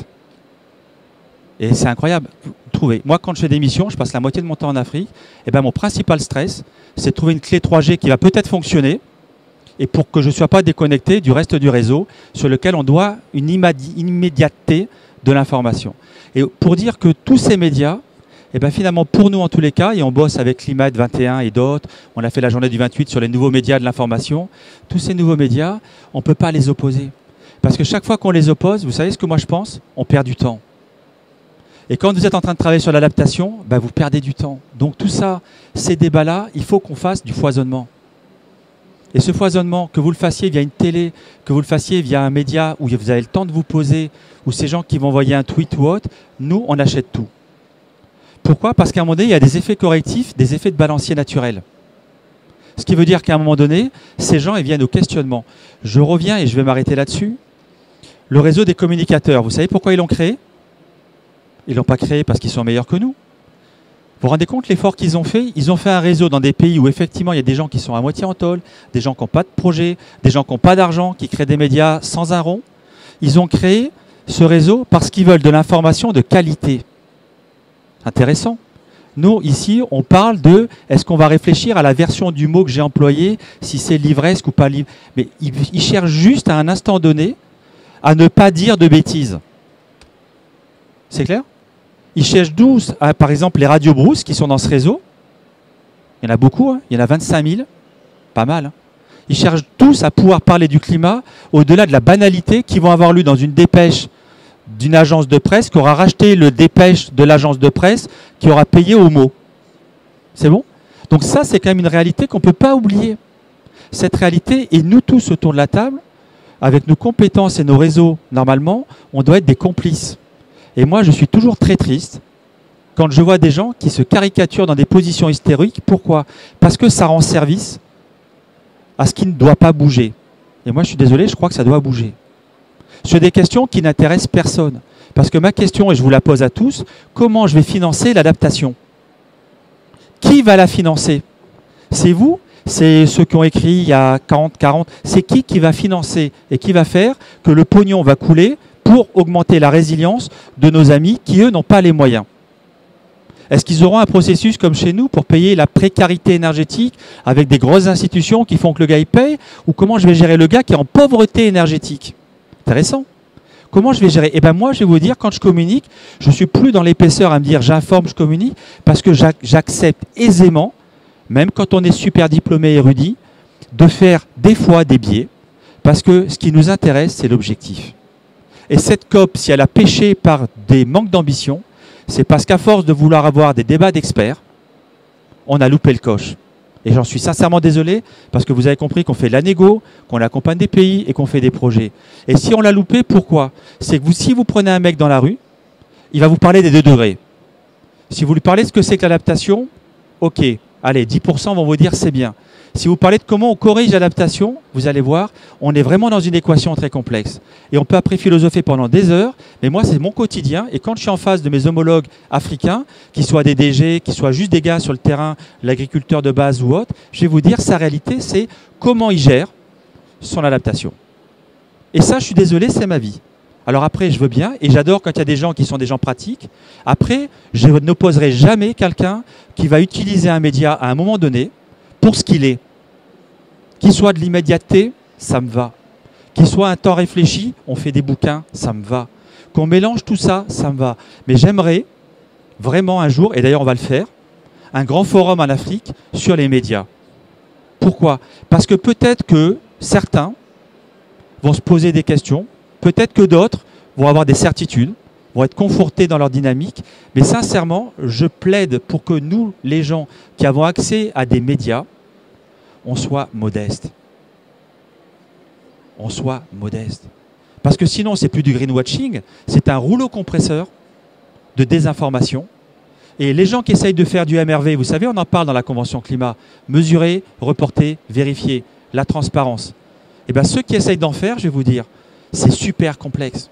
Et c'est incroyable. Trouver. Moi, quand je fais des missions, je passe la moitié de mon temps en Afrique, et ben, mon principal stress, c'est de trouver une clé 3G qui va peut-être fonctionner, et pour que je ne sois pas déconnecté du reste du réseau, sur lequel on doit une immédiateté de l'information. Et pour dire que tous ces médias, et ben finalement pour nous en tous les cas, et on bosse avec Climate 21 et d'autres, on a fait la journée du 28 sur les nouveaux médias de l'information, tous ces nouveaux médias, on ne peut pas les opposer. Parce que chaque fois qu'on les oppose, vous savez ce que moi je pense? On perd du temps. Et quand vous êtes en train de travailler sur l'adaptation, ben vous perdez du temps. Donc tout ça, ces débats-là, il faut qu'on fasse du foisonnement. Et ce foisonnement, que vous le fassiez via une télé, que vous le fassiez via un média où vous avez le temps de vous poser, ou ces gens qui vont envoyer un tweet ou autre, nous, on achète tout. Pourquoi? Parce qu'à un moment donné, il y a des effets correctifs, des effets de balancier naturel. Ce qui veut dire qu'à un moment donné, ces gens ils viennent au questionnement. Je reviens et je vais m'arrêter là-dessus. Le réseau des communicateurs, vous savez pourquoi ils l'ont créé? Ils ne l'ont pas créé parce qu'ils sont meilleurs que nous. Vous vous rendez compte l'effort qu'ils ont fait? Ils ont fait un réseau dans des pays où effectivement il y a des gens qui sont à moitié en tôle, des gens qui n'ont pas de projet, des gens qui n'ont pas d'argent, qui créent des médias sans un rond. Ils ont créé ce réseau parce qu'ils veulent de l'information de qualité. Intéressant. Nous, ici, on parle de est-ce qu'on va réfléchir à la version du mot que j'ai employé, si c'est livresque ou pas livre. Mais ils cherchent juste à un instant donné à ne pas dire de bêtises. C'est clair? Ils cherchent tous, par exemple, les radios Brousse qui sont dans ce réseau. Il y en a beaucoup, hein. Il y en a 25 000. Pas mal. Hein. Ils cherchent tous à pouvoir parler du climat au-delà de la banalité qu'ils vont avoir lu dans une dépêche d'une agence de presse qui aura racheté le dépêche de l'agence de presse qui aura payé au mot. C'est bon? Donc ça, c'est quand même une réalité qu'on ne peut pas oublier. Cette réalité, et nous tous autour de la table, avec nos compétences et nos réseaux, normalement, on doit être des complices. Et moi, je suis toujours très triste quand je vois des gens qui se caricaturent dans des positions hystériques. Pourquoi? Parce que ça rend service à ce qui ne doit pas bouger. Et moi, je suis désolé, je crois que ça doit bouger. Sur des questions qui n'intéressent personne. Parce que ma question, et je vous la pose à tous, comment je vais financer l'adaptation? Qui va la financer? C'est vous? C'est ceux qui ont écrit il y a 40. C'est qui va financer et qui va faire que le pognon va couler pour augmenter la résilience de nos amis qui, eux, n'ont pas les moyens? Est-ce qu'ils auront un processus comme chez nous pour payer la précarité énergétique avec des grosses institutions qui font que le gars il paye? Ou comment je vais gérer le gars qui est en pauvreté énergétique? Intéressant. Comment je vais gérer? Eh bien moi, je vais vous dire, quand je communique, je ne suis plus dans l'épaisseur à me dire j'informe, je communique, parce que j'accepte aisément, même quand on est super diplômé et érudit, de faire des fois des biais, parce que ce qui nous intéresse, c'est l'objectif. Et cette COP, si elle a péché par des manques d'ambition, c'est parce qu'à force de vouloir avoir des débats d'experts, on a loupé le coche. Et j'en suis sincèrement désolé, parce que vous avez compris qu'on fait de la négo, qu'on accompagne des pays et qu'on fait des projets. Et si on l'a loupé, pourquoi? C'est que si vous prenez un mec dans la rue, il va vous parler des 2 degrés. Si vous lui parlez de ce que c'est que l'adaptation, ok, allez, 10% vont vous dire c'est bien. Si vous parlez de comment on corrige l'adaptation, vous allez voir, on est vraiment dans une équation très complexe. Et on peut après philosopher pendant des heures, mais moi c'est mon quotidien. Et quand je suis en face de mes homologues africains, qu'ils soient des DG, qu'ils soient juste des gars sur le terrain, l'agriculteur de base ou autre, je vais vous dire, sa réalité c'est comment il gère son adaptation. Et ça, je suis désolé, c'est ma vie. Alors après, je veux bien, et j'adore quand il y a des gens qui sont des gens pratiques. Après, je n'opposerai jamais quelqu'un qui va utiliser un média à un moment donné pour ce qu'il est. Qu'il soit de l'immédiateté, ça me va. Qu'il soit un temps réfléchi, on fait des bouquins, ça me va. Qu'on mélange tout ça, ça me va. Mais j'aimerais vraiment un jour, et d'ailleurs on va le faire, un grand forum en Afrique sur les médias. Pourquoi? Parce que peut-être que certains vont se poser des questions, peut-être que d'autres vont avoir des certitudes, vont être confortés dans leur dynamique, mais sincèrement, je plaide pour que nous, les gens qui avons accès à des médias, on soit modestes. On soit modestes. Parce que sinon, c'est plus du greenwashing, c'est un rouleau compresseur de désinformation. Et les gens qui essayent de faire du MRV, vous savez, on en parle dans la Convention climat, mesurer, reporter, vérifier, la transparence. Et bien ceux qui essayent d'en faire, je vais vous dire, c'est super complexe.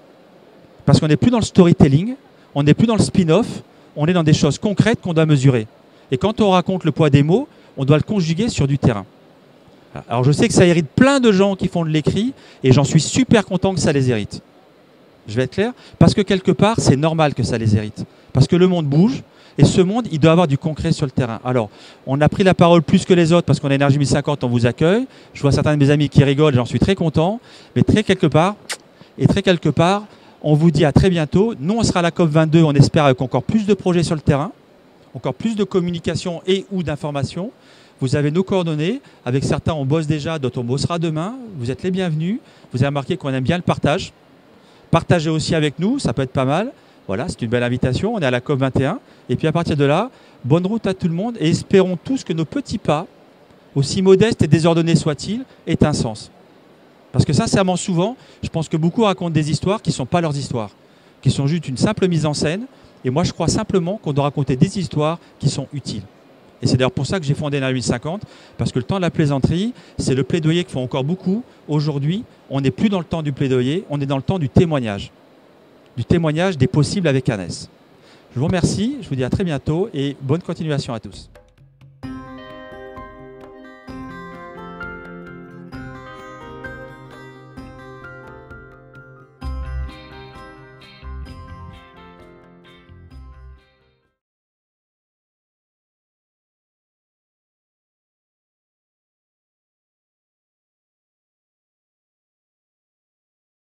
Parce qu'on n'est plus dans le storytelling, on n'est plus dans le spin-off, on est dans des choses concrètes qu'on doit mesurer. Et quand on raconte le poids des mots, on doit le conjuguer sur du terrain. Alors je sais que ça hérite plein de gens qui font de l'écrit, et j'en suis super content que ça les hérite. Je vais être clair, parce que quelque part, c'est normal que ça les hérite. Parce que le monde bouge, et ce monde, il doit avoir du concret sur le terrain. Alors, on a pris la parole plus que les autres, parce qu'on a Énergie 1050, on vous accueille. Je vois certains de mes amis qui rigolent, j'en suis très content. Mais très quelque part, on vous dit à très bientôt. Nous, on sera à la COP22, on espère, avec encore plus de projets sur le terrain, encore plus de communication et ou d'information. Vous avez nos coordonnées. Avec certains, on bosse déjà, d'autres, on bossera demain. Vous êtes les bienvenus. Vous avez remarqué qu'on aime bien le partage. Partagez aussi avec nous, ça peut être pas mal. Voilà, c'est une belle invitation. On est à la COP21. Et puis à partir de là, bonne route à tout le monde. Et espérons tous que nos petits pas, aussi modestes et désordonnés soient-ils, aient un sens. Parce que sincèrement, souvent, je pense que beaucoup racontent des histoires qui ne sont pas leurs histoires, qui sont juste une simple mise en scène. Et moi, je crois simplement qu'on doit raconter des histoires qui sont utiles. Et c'est d'ailleurs pour ça que j'ai fondé Énergie 1050, parce que le temps de la plaisanterie, c'est le plaidoyer que font encore beaucoup. Aujourd'hui, on n'est plus dans le temps du plaidoyer, on est dans le temps du témoignage des possibles avec un S. Je vous remercie, je vous dis à très bientôt et bonne continuation à tous.